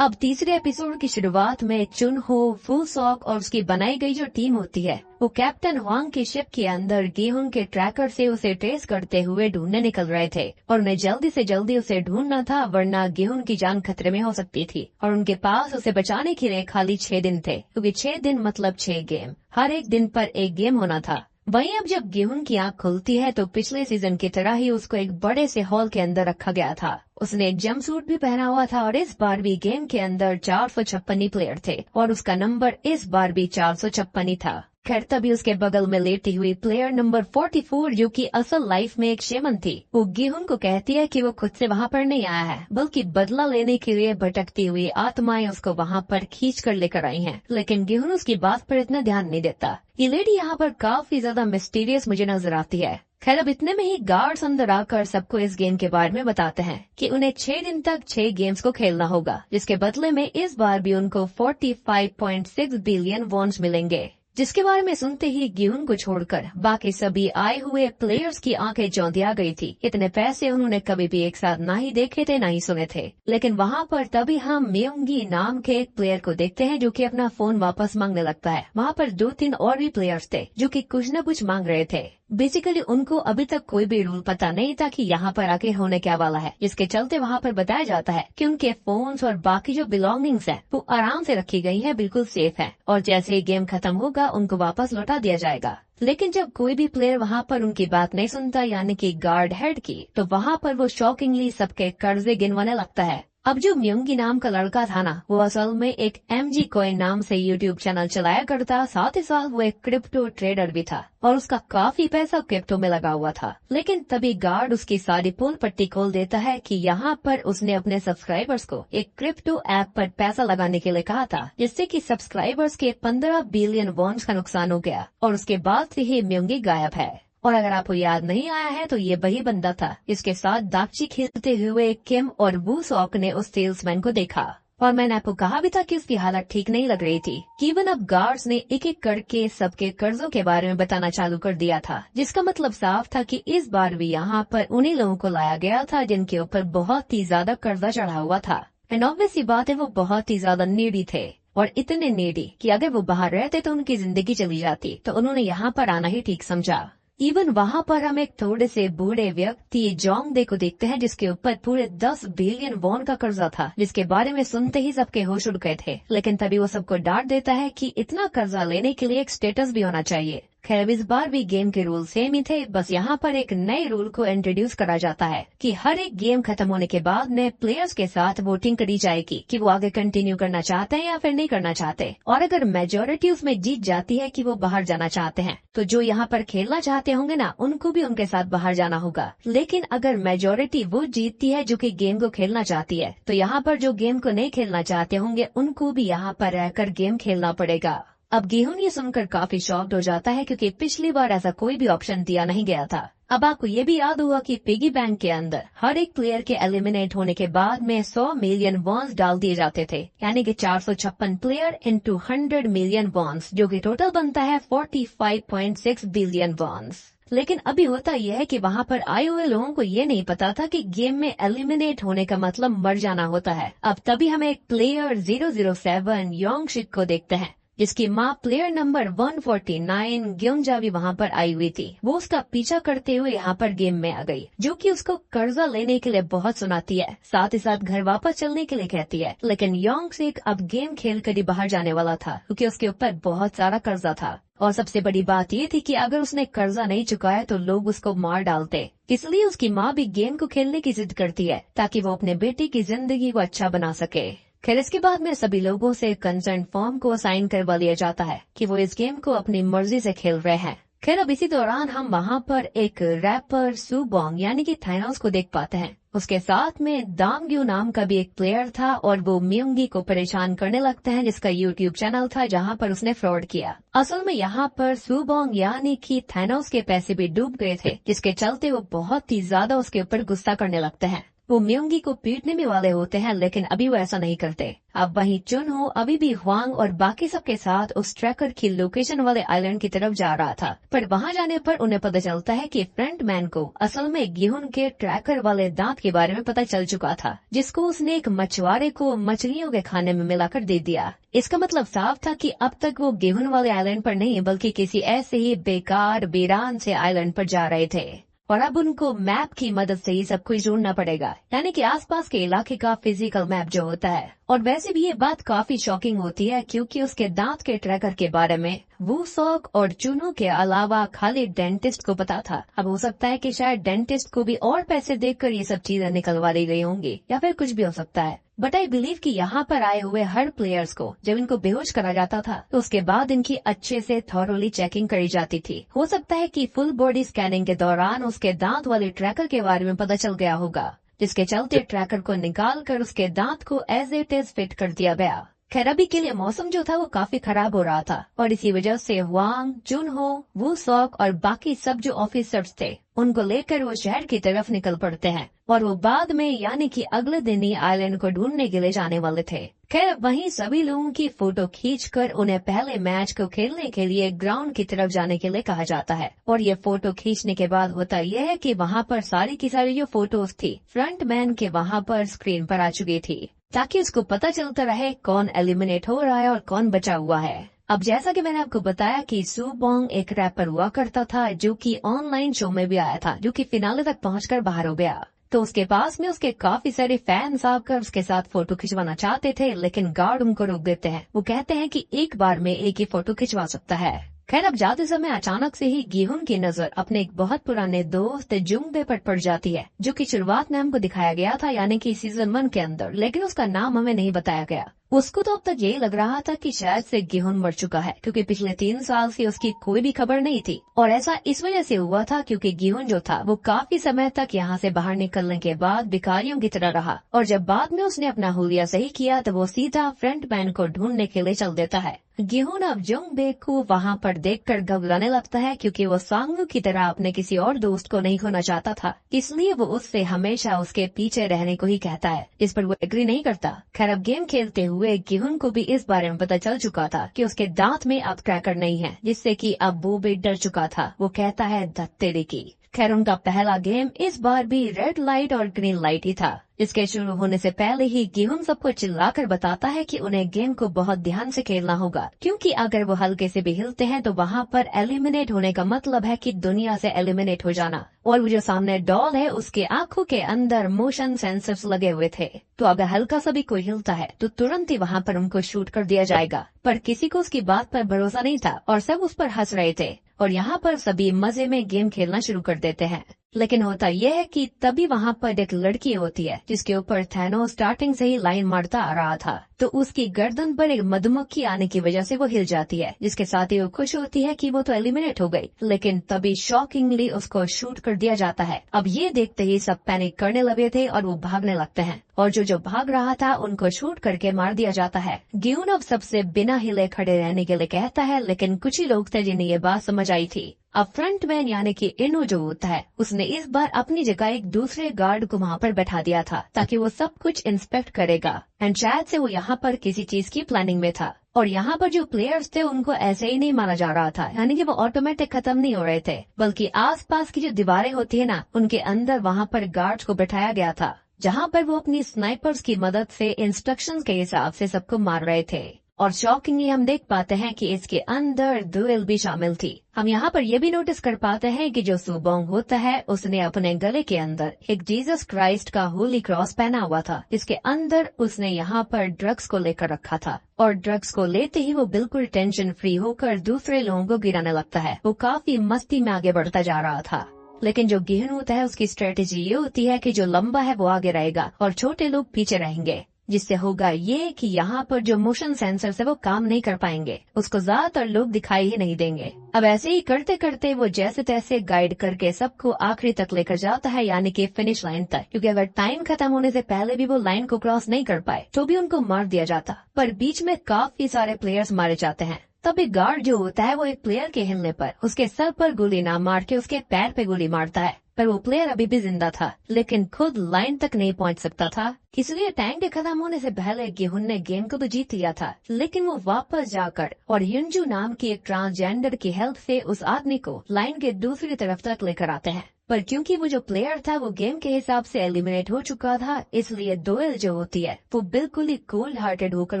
अब तीसरे एपिसोड की शुरुआत में चुनहो, वूसॉक और उसकी बनाई गई जो टीम होती है वो कैप्टन हुआंग की शिप के अंदर गेहून के ट्रैकर से उसे ट्रेस करते हुए ढूंढने निकल रहे थे और उन्हें जल्दी से जल्दी उसे ढूंढना था वरना गेहून की जान खतरे में हो सकती थी और उनके पास उसे बचाने के लिए खाली 6 दिन थे क्योंकि 6 दिन मतलब 6 गेम, हर एक दिन पर एक गेम होना था। वहीं अब जब गेहून की आंख खुलती है तो पिछले सीजन की तरह ही उसको एक बड़े से हॉल के अंदर रखा गया था। उसने एक जंपसूट भी पहना हुआ था और इस बार भी गेम के अंदर 456 प्लेयर थे और उसका नंबर इस बार भी 456 था। खैर तभी उसके बगल में लेटी हुई प्लेयर नंबर 44 जो कि असल लाइफ में एक शेमन थी, वो गेहून को कहती है कि वो खुद से वहाँ पर नहीं आया है बल्कि बदला लेने के लिए भटकती हुई आत्माएं उसको वहाँ पर खींच कर लेकर आई हैं। लेकिन गेहून उसकी बात पर इतना ध्यान नहीं देता। ये लेडी यहाँ पर काफी ज्यादा मिस्टीरियस मुझे नजर आती है। खैर अब इतने में ही गार्ड्स अंदर आकर सबको इस गेम के बारे में बताते हैं कि उन्हें 6 दिन तक 6 गेम्स को खेलना होगा, जिसके बदले में इस बार भी उनको 45.6 बिलियन वॉन्स मिलेंगे। जिसके बारे में सुनते ही गेहून को छोड़कर बाकी सभी आए हुए प्लेयर्स की आंखें चौंधिया गई थी। इतने पैसे उन्होंने कभी भी एक साथ ना ही देखे थे ना ही सुने थे। लेकिन वहाँ पर तभी हम म्योंगी नाम के एक प्लेयर को देखते हैं जो कि अपना फोन वापस मांगने लगता है। वहाँ पर 2-3 और भी प्लेयर्स थे जो कि कुछ न कुछ मांग रहे थे। बेसिकली उनको अभी तक कोई भी रूल पता नहीं था कि यहाँ पर आगे होने क्या वाला है, जिसके चलते वहाँ पर बताया जाता है कि उनके फोन्स और बाकी जो बिलोंगिंग्स हैं वो आराम से रखी गई हैं, बिल्कुल सेफ है और जैसे ही गेम खत्म होगा उनको वापस लौटा दिया जाएगा। लेकिन जब कोई भी प्लेयर वहाँ पर उनकी बात नहीं सुनता यानी कि गार्ड हेड की, तो वहाँ पर वो शॉकिंगली सबके कर्जे गिनवाने लगता है। अब जो म्योंगी नाम का लड़का था ना, वो असल में एक MG कॉइन नाम से यूट्यूब चैनल चलाया करता, साथ ही साथ वो एक क्रिप्टो ट्रेडर भी था और उसका काफी पैसा क्रिप्टो में लगा हुआ था। लेकिन तभी गार्ड उसकी सारी पोल पट्टी खोल देता है कि यहाँ पर उसने अपने सब्सक्राइबर्स को एक क्रिप्टो ऐप पर पैसा लगाने के लिए कहा था, जिससे कि सब्सक्राइबर्स के 15 बिलियन वॉन्स का नुकसान हो गया और उसके बाद से ही म्योंगी गायब है। और अगर आपको याद नहीं आया है तो ये वही बंदा था। इसके साथ दागची खेलते हुए किम और वूसॉक ने उस सेल्समैन को देखा। और मैंने आपको कहा भी था कि उसकी हालत ठीक नहीं लग रही थी। इवन अब गार्ड्स ने एक एक करके सबके कर्जों के बारे में बताना चालू कर दिया था, जिसका मतलब साफ था कि इस बार भी यहाँ पर उन्हीं लोगों को लाया गया था जिनके ऊपर बहुत ही ज्यादा कर्जा चढ़ा हुआ था। एंड ऑब्वियस सी बात है, वो बहुत ही ज्यादा नीडी थे और इतने नीडी कि अगर वो बाहर रहते तो उनकी जिंदगी चली जाती, तो उन्होंने यहाँ पर आना ही ठीक समझा। इवन वहाँ पर हम एक थोड़े से बूढ़े व्यक्ति जोंग दे को देखते हैं जिसके ऊपर पूरे 10 बिलियन वॉन का कर्जा था, जिसके बारे में सुनते ही सबके होश उड़ गए थे। लेकिन तभी वो सबको डांट देता है कि इतना कर्जा लेने के लिए एक स्टेटस भी होना चाहिए। खैर, इस बार भी गेम के रूल सेम ही थे, बस यहाँ पर एक नए रूल को इंट्रोड्यूस करा जाता है कि हर एक गेम खत्म होने के बाद नए प्लेयर्स के साथ वोटिंग करी जाएगी कि वो आगे कंटिन्यू करना चाहते हैं या फिर नहीं करना चाहते। और अगर मेजोरिटी उसमें जीत जाती है कि वो बाहर जाना चाहते हैं, तो जो यहाँ पर खेलना चाहते होंगे ना, उनको भी उनके साथ बाहर जाना होगा। लेकिन अगर मेजोरिटी वो जीतती है जो कि गेम को खेलना चाहती है, तो यहाँ पर जो गेम को नहीं खेलना चाहते होंगे उनको भी यहाँ पर रहकर गेम खेलना पड़ेगा। अब गेहूं ये सुनकर काफी शॉक्ड हो जाता है क्योंकि पिछली बार ऐसा कोई भी ऑप्शन दिया नहीं गया था। अब आपको ये भी याद होगा कि पिगी बैंक के अंदर हर एक प्लेयर के एलिमिनेट होने के बाद में 100 मिलियन वॉन्स डाल दिए जाते थे, यानी कि 456 प्लेयर इंटू 100 मिलियन वॉन्स, जो कि टोटल बनता है 45.6 बिलियन वॉन्स। लेकिन अभी होता यह है कि वहाँ पर आए हुए लोगों को ये नहीं पता था कि गेम में एलिमिनेट होने का मतलब मर जाना होता है। अब तभी हमें एक प्लेयर 007 योंग शिक को देखते हैं, जिसकी माँ प्लेयर नंबर 149 ग्योंजा भी वहाँ पर आई हुई थी। वो उसका पीछा करते हुए यहाँ पर गेम में आ गई, जो कि उसको कर्जा लेने के लिए बहुत सुनाती है, साथ ही साथ घर वापस चलने के लिए कहती है। लेकिन योंग सिक अब गेम खेल कर ही बाहर जाने वाला था क्योंकि उसके ऊपर बहुत सारा कर्जा था। और सबसे बड़ी बात ये थी कि अगर उसने कर्जा नहीं चुकाया तो लोग उसको मार डालते। इसलिए उसकी माँ भी गेम को खेलने की जिद करती है ताकि वो अपने बेटे की जिंदगी को अच्छा बना सके। खैर, इसके बाद में सभी लोगों से कंसर्न फॉर्म को साइन करवा लिया जाता है कि वो इस गेम को अपनी मर्जी से खेल रहे हैं। खैर, अब इसी दौरान हम वहाँ पर एक रैपर सुबोंग यानी कि थानोस को देख पाते हैं। उसके साथ में दामग्यू नाम का भी एक प्लेयर था और वो म्योंगी को परेशान करने लगता है, जिसका यूट्यूब चैनल था जहाँ पर उसने फ्रॉड किया। असल में यहाँ पर सुबोंग यानी कि थानोस के पैसे भी डूब गए थे, जिसके चलते वो बहुत ही ज्यादा उसके ऊपर गुस्सा करने लगते हैं। वो म्योंगी को पीटने में वाले होते हैं, लेकिन अभी वो ऐसा नहीं करते। अब वहीं चुनहो अभी भी हुआंग और बाकी सबके साथ उस ट्रैकर की लोकेशन वाले आइलैंड की तरफ जा रहा था, पर वहां जाने पर उन्हें पता चलता है कि फ्रंटमैन को असल में गेहूं के ट्रैकर वाले दांत के बारे में पता चल चुका था, जिसको उसने एक मछुआरे को मछलियों के खाने में मिलाकर दे दिया। इसका मतलब साफ था कि अब तक वो गेहूं वाले आइलैंड पर नहीं बल्कि किसी ऐसे ही बेकार वीरान से आइलैंड पर जा रहे थे, और अब उनको मैप की मदद से ही सब कुछ ढूंढना पड़ेगा, यानी कि आसपास के इलाके का फिजिकल मैप जो होता है। और वैसे भी ये बात काफी शॉकिंग होती है क्योंकि उसके दांत के ट्रैकर के बारे में वूसॉक और चुनो के अलावा खाली डेंटिस्ट को पता था। अब हो सकता है कि शायद डेंटिस्ट को भी और पैसे देकर ये सब चीजें निकलवा दी गई होंगी, या फिर कुछ भी हो सकता है। बट आई बिलीव कि यहाँ पर आए हुए हर प्लेयर्स को जब इनको बेहोश करा जाता था तो उसके बाद इनकी अच्छे से थॉरोली चेकिंग करी जाती थी। हो सकता है कि फुल बॉडी स्कैनिंग के दौरान उसके दांत वाले ट्रैकर के बारे में पता चल गया होगा, जिसके चलते ट्रैकर को निकाल कर उसके दांत को एज इट इज फिट कर दिया गया। खैर, अभी के लिए मौसम जो था वो काफी खराब हो रहा था और इसी वजह से हुआंग, जुनहो, वूसॉक और बाकी सब जो ऑफिसर्स थे उनको लेकर वो शहर की तरफ निकल पड़ते हैं और वो बाद में यानी कि अगले दिन ही आइलैंड को ढूंढने के लिए जाने वाले थे। खैर, वहीं सभी लोगों की फोटो खींचकर उन्हें पहले मैच को खेलने के लिए ग्राउंड की तरफ जाने के लिए कहा जाता है। और ये फोटो खींचने के बाद होता यह है कि वहाँ पर सारी की सारी जो फोटोज थी फ्रंटमैन के वहाँ पर स्क्रीन पर आ चुकी थी, ताकि उसको पता चलता रहे कौन एलिमिनेट हो रहा है और कौन बचा हुआ है। अब जैसा कि मैंने आपको बताया कि सुबोंग एक रैपर हुआ करता था जो कि ऑनलाइन शो में भी आया था, जो कि फिनाले तक पहुंचकर बाहर हो गया। तो उसके पास में उसके काफी सारे फैंस आकर उसके साथ फोटो खिंचवाना चाहते थे, लेकिन गार्ड उनको रोक देते हैं। वो कहते हैं कि एक बार में एक ही फोटो खिंचवा सकता है। खैर, अब जाते समय अचानक से ही गेहूं की नजर अपने एक बहुत पुराने दोस्त जुंगबे पर पड़ जाती है, जो कि शुरुआत में हमको दिखाया गया था यानी कि सीजन 1 के अंदर, लेकिन उसका नाम हमें नहीं बताया गया। उसको तो अब तक यही लग रहा था कि शायद से गेहूं मर चुका है, क्योंकि पिछले 3 साल से उसकी कोई भी खबर नहीं थी। और ऐसा इस वजह से हुआ था क्योंकि गेहूं जो था वो काफी समय तक यहाँ से बाहर निकलने के बाद भिखारियों की तरह रहा, और जब बाद में उसने अपना हुलिया सही किया तो वो सीधा फ्रंटमैन को ढूंढने के लिए चल देता है। गेहूं अब जोंग बे को वहाँ पर देखकर घबराने लगता है, क्योंकि वो सांगू की तरह अपने किसी और दोस्त को नहीं खोना चाहता था, इसलिए वो उससे हमेशा उसके पीछे रहने को ही कहता है, इस पर वो एग्री नहीं करता। खैर अब गेम खेलते हुए गेहूं को भी इस बारे में पता चल चुका था कि उसके दांत में अब क्रैकर नहीं है, जिससे कि अब वो भी डर चुका था। वो कहता है धत्तेरी की। खैर उनका पहला गेम इस बार भी रेड लाइट और ग्रीन लाइट ही था। इसके शुरू होने से पहले ही गेहूं सबको चिल्लाकर बताता है कि उन्हें गेम को बहुत ध्यान से खेलना होगा, क्योंकि अगर वो हल्के से भी हिलते हैं तो वहाँ पर एलिमिनेट होने का मतलब है कि दुनिया से एलिमिनेट हो जाना। और वो जो सामने डॉल है उसके आंखों के अंदर मोशन सेंसर्स लगे हुए थे, तो अगर हल्का सा भी कोई हिलता है तो तुरंत ही वहाँ पर उनको शूट कर दिया जाएगा। पर किसी को उसकी बात पर भरोसा नहीं था और सब उस पर हंस रहे थे, और यहाँ पर सभी मजे में गेम खेलना शुरू कर देते हैं। लेकिन होता यह है कि तभी वहाँ पर एक लड़की होती है जिसके ऊपर थैनोस स्टार्टिंग से ही लाइन मारता आ रहा था, तो उसकी गर्दन पर एक मधुमक्खी आने की वजह से वो हिल जाती है, जिसके साथ ही वो खुश होती है कि वो तो एलिमिनेट हो गई। लेकिन तभी शॉकिंगली उसको शूट कर दिया जाता है। अब ये देखते ही सब पैनिक करने लगे थे और वो भागने लगते हैं, और जो भाग रहा था उनको शूट करके मार दिया जाता है। गेहूं अब सबसे बिना हिले खड़े रहने के लिए कहता है, लेकिन कुछ ही लोग थे जिन्हें ये बात समझ आई थी। अब फ्रंटमैन यानी कि इनो जो होता है उसने इस बार अपनी जगह एक दूसरे गार्ड को वहाँ पर बैठा दिया था, ताकि वो सब कुछ इंस्पेक्ट करेगा। एंड शायद से वो यहाँ पर किसी चीज की प्लानिंग में था, और यहाँ पर जो प्लेयर्स थे उनको ऐसे ही नहीं मारा जा रहा था, यानी कि वो ऑटोमेटिक खत्म नहीं हो रहे थे, बल्कि आसपास की जो दीवारें होती है ना उनके अंदर वहाँ पर गार्ड्स को बैठाया गया था, जहाँ पर वो अपनी स्नाइपर्स की मदद से इंस्ट्रक्शंस के हिसाब से सबको मार रहे थे। और शॉकिंगली हम देख पाते हैं कि इसके अंदर डुएल भी शामिल थी। हम यहाँ पर यह भी नोटिस कर पाते हैं कि जो सुबोंग होता है उसने अपने गले के अंदर एक जीसस क्राइस्ट का होली क्रॉस पहना हुआ था, जिसके अंदर उसने यहाँ पर ड्रग्स को लेकर रखा था, और ड्रग्स को लेते ही वो बिल्कुल टेंशन फ्री होकर दूसरे लोगों को गिराने लगता है। वो काफी मस्ती में आगे बढ़ता जा रहा था। लेकिन जो गेहूं होता है उसकी स्ट्रेटेजी ये होती है कि जो लंबा है वो आगे रहेगा और छोटे लोग पीछे रहेंगे, जिससे होगा ये कि यहाँ पर जो मोशन सेंसर है वो काम नहीं कर पाएंगे, उसको ज्यादातर लोग दिखाई ही नहीं देंगे। अब ऐसे ही करते करते वो जैसे तैसे गाइड करके सबको आखिरी तक लेकर जाता है, यानी कि फिनिश लाइन तक, क्योंकि अगर टाइम खत्म होने से पहले भी वो लाइन को क्रॉस नहीं कर पाए तो भी उनको मार दिया जाता। पर बीच में काफी सारे प्लेयर्स मारे जाते हैं। तब एक गार्ड जो होता है वो एक प्लेयर के हिलने पर उसके सर पर गोली ना मार के उसके पैर पे गोली मारता है, पर वो प्लेयर अभी भी जिंदा था, लेकिन खुद लाइन तक नहीं पहुंच सकता था। इसलिए टाइम के खत्म होने से पहले गेहूं ने गेम को तो जीत लिया था, लेकिन वो वापस जाकर और हिंजू नाम की एक ट्रांसजेंडर की हेल्प से उस आदमी को लाइन के दूसरी तरफ तक लेकर आते हैं। पर क्योंकि वो जो प्लेयर था वो गेम के हिसाब से एलिमिनेट हो चुका था, इसलिए डोएल जो होती है वो बिल्कुल ही कोल्ड हार्टेड होकर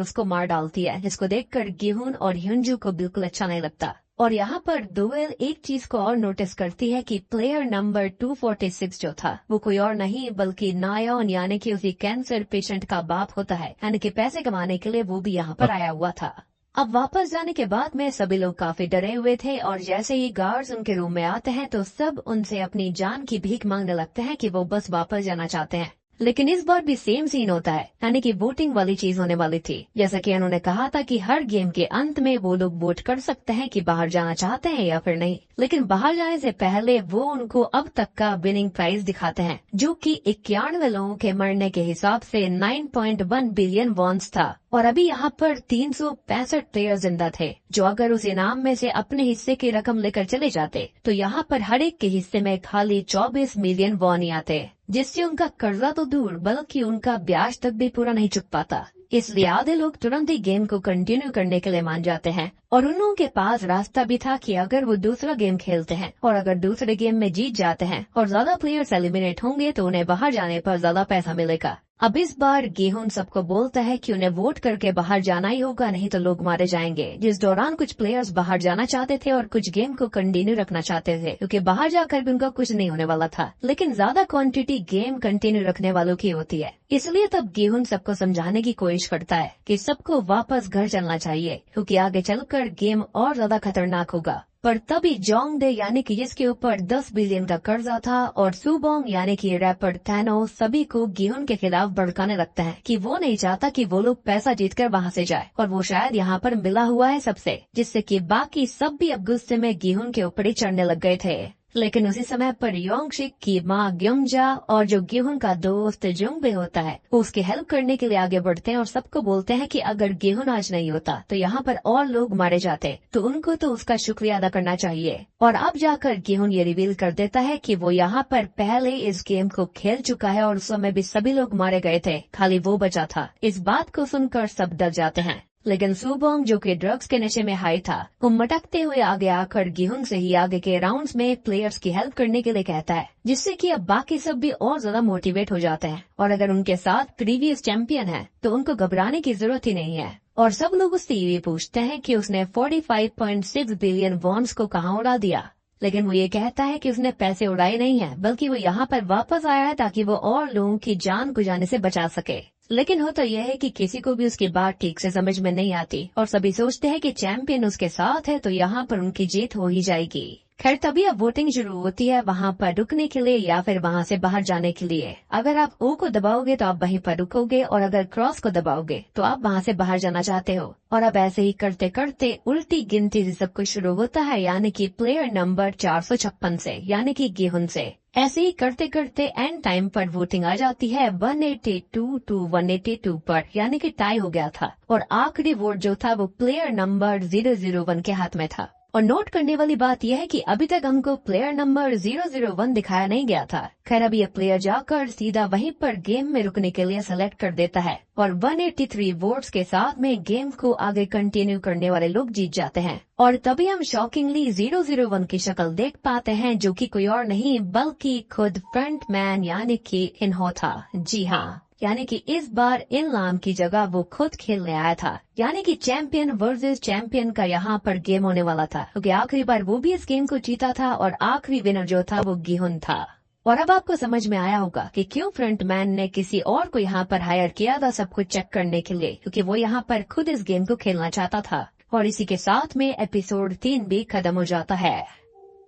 उसको मार डालती है, जिसको देखकर गेहूं और हिंजू को बिल्कुल अच्छा नहीं लगता। और यहाँ पर डोएल एक चीज को और नोटिस करती है कि प्लेयर नंबर 246 जो था वो कोई और नहीं बल्कि नायोन यानी कि उसी कैंसर पेशेंट का बाप होता है, यानी कि पैसे कमाने के लिए वो भी यहाँ पर आया हुआ था। अब वापस जाने के बाद में सभी लोग काफी डरे हुए थे, और जैसे ही गार्ड्स उनके रूम में आते हैं तो सब उनसे अपनी जान की भीख मांगने लगते हैं कि वो बस वापस जाना चाहते हैं। लेकिन इस बार भी सेम सीन होता है, यानी कि वोटिंग वाली चीज होने वाली थी। जैसा कि उन्होंने कहा था कि हर गेम के अंत में वो लोग वोट कर सकते हैं कि बाहर जाना चाहते हैं या फिर नहीं, लेकिन बाहर जाने से पहले वो उनको अब तक का विनिंग प्राइज दिखाते हैं, जो कि 91 लोगों के मरने के हिसाब से 9.1 बिलियन वॉन्स था। और अभी यहाँ पर 365 प्लेयर जिंदा थे, जो अगर उस इनाम में से अपने हिस्से की रकम लेकर चले जाते तो यहाँ पर हर एक के हिस्से में खाली 24 मिलियन वॉन ही आते, जिससे उनका कर्जा तो दूर बल्कि उनका ब्याज तक भी पूरा नहीं चुक पाता। इसलिए आधे लोग तुरंत ही गेम को कंटिन्यू करने के लिए मान जाते हैं, और उन लोगों के पास रास्ता भी था कि अगर वो दूसरा गेम खेलते हैं और अगर दूसरे गेम में जीत जाते हैं और ज्यादा प्लेयर्स एलिमिनेट होंगे तो उन्हें बाहर जाने पर ज्यादा पैसा मिलेगा। अब इस बार गेहूं सबको बोलता है कि उन्हें वोट करके बाहर जाना ही होगा, नहीं तो लोग मारे जाएंगे। जिस दौरान कुछ प्लेयर्स बाहर जाना चाहते थे और कुछ गेम को कंटिन्यू रखना चाहते थे, क्योंकि बाहर जाकर भी उनका कुछ नहीं होने वाला था। लेकिन ज्यादा क्वांटिटी गेम कंटिन्यू रखने वालों की होती है, इसलिए तब गेहूं सबको समझाने की कोशिश करता है कि सबको वापस घर चलना चाहिए, क्योंकि आगे चलकर गेम और ज्यादा खतरनाक होगा। पर तभी जोंगडे यानी कि जिसके ऊपर 10 बिलियन का कर्जा था और सुबोंग यानी कि रैपर थैनोस सभी को गिहुन के खिलाफ भड़काने लगता है कि वो नहीं चाहता कि वो लोग पैसा जीतकर वहाँ से जाए और वो शायद यहाँ पर मिला हुआ है सबसे, जिससे कि बाकी सब भी अब गुस्से में गिहुन के ऊपर ही चढ़ने लग गए थे। लेकिन उसी समय पर योंगशिक की माँ ग्योंगजा और जो गिहुन का दोस्त जुंगबे होता है वो उसकी हेल्प करने के लिए आगे बढ़ते हैं और सबको बोलते हैं कि अगर गिहुन आज नहीं होता तो यहाँ पर और लोग मारे जाते, तो उनको तो उसका शुक्रिया अदा करना चाहिए। और अब जाकर गिहुन ये रिवील कर देता है कि वो यहाँ पर पहले इस गेम को खेल चुका है और उस समय भी सभी लोग मारे गए थे, खाली वो बचा था। इस बात को सुनकर सब डर जाते हैं, लेकिन सुबोंग जो कि ड्रग्स के नशे में हाई था वो मटकते हुए आगे आकर गिहुन से ही आगे के राउंड्स में प्लेयर्स की हेल्प करने के लिए कहता है, जिससे कि अब बाकी सब भी और ज्यादा मोटिवेट हो जाते हैं और अगर उनके साथ प्रीवियस चैंपियन है तो उनको घबराने की जरूरत ही नहीं है। और सब लोग उससे ये पूछते हैं कि उसने 45.6 बिलियन वॉन्स को कहाँ उड़ा दिया, लेकिन वो ये कहता है कि उसने पैसे उड़ाए नहीं है, बल्कि वो यहाँ पर वापस आया है ताकि वो और लोगों की जान को जाने से बचा सके। लेकिन होता यह है कि किसी को भी उसकी बात ठीक से समझ में नहीं आती और सभी सोचते हैं कि चैंपियन उसके साथ है तो यहाँ पर उनकी जीत हो ही जाएगी। खैर तभी अब वोटिंग शुरू होती है वहाँ पर रुकने के लिए या फिर वहाँ से बाहर जाने के लिए। अगर आप ओ को दबाओगे तो आप वहीं पर रुकोगे और अगर क्रॉस को दबाओगे तो आप वहाँ से बाहर जाना चाहते हो। और अब ऐसे ही करते करते उल्टी गिनती से सब कुछ शुरू होता है, यानी कि प्लेयर नंबर 456 से, यानी कि गिहुन से। ऐसे ही करते करते एंड टाइम पर वोटिंग आ जाती है 182 to 182 पर, यानी कि टाई हो गया था और आखिरी वोट जो था वो प्लेयर नंबर 001 के हाथ में था। और नोट करने वाली बात यह है कि अभी तक हमको प्लेयर नंबर 001 दिखाया नहीं गया था। खैर अब ये प्लेयर जाकर सीधा वहीं पर गेम में रुकने के लिए सेलेक्ट कर देता है और 183 वोट्स के साथ में गेम को आगे कंटिन्यू करने वाले लोग जीत जाते हैं। और तभी हम शॉकिंगली 001 की शक्ल देख पाते हैं, जो कि कोई और नहीं बल्कि खुद फ्रंट मैन यानी कि इन्हो था। जी हाँ, यानी कि इस बार इन लाम की जगह वो खुद खेलने आया था, यानी कि चैंपियन वर्सेस चैंपियन का यहाँ पर गेम होने वाला था, क्योंकि आखिरी बार वो भी इस गेम को जीता था और आखिरी विनर जो था वो गिहुन था। और अब आपको समझ में आया होगा कि क्यों फ्रंटमैन ने किसी और को यहाँ पर हायर किया था सब कुछ चेक करने के लिए, क्योंकि वो यहाँ पर खुद इस गेम को खेलना चाहता था। और इसी के साथ में एपिसोड 3 भी खत्म हो जाता है।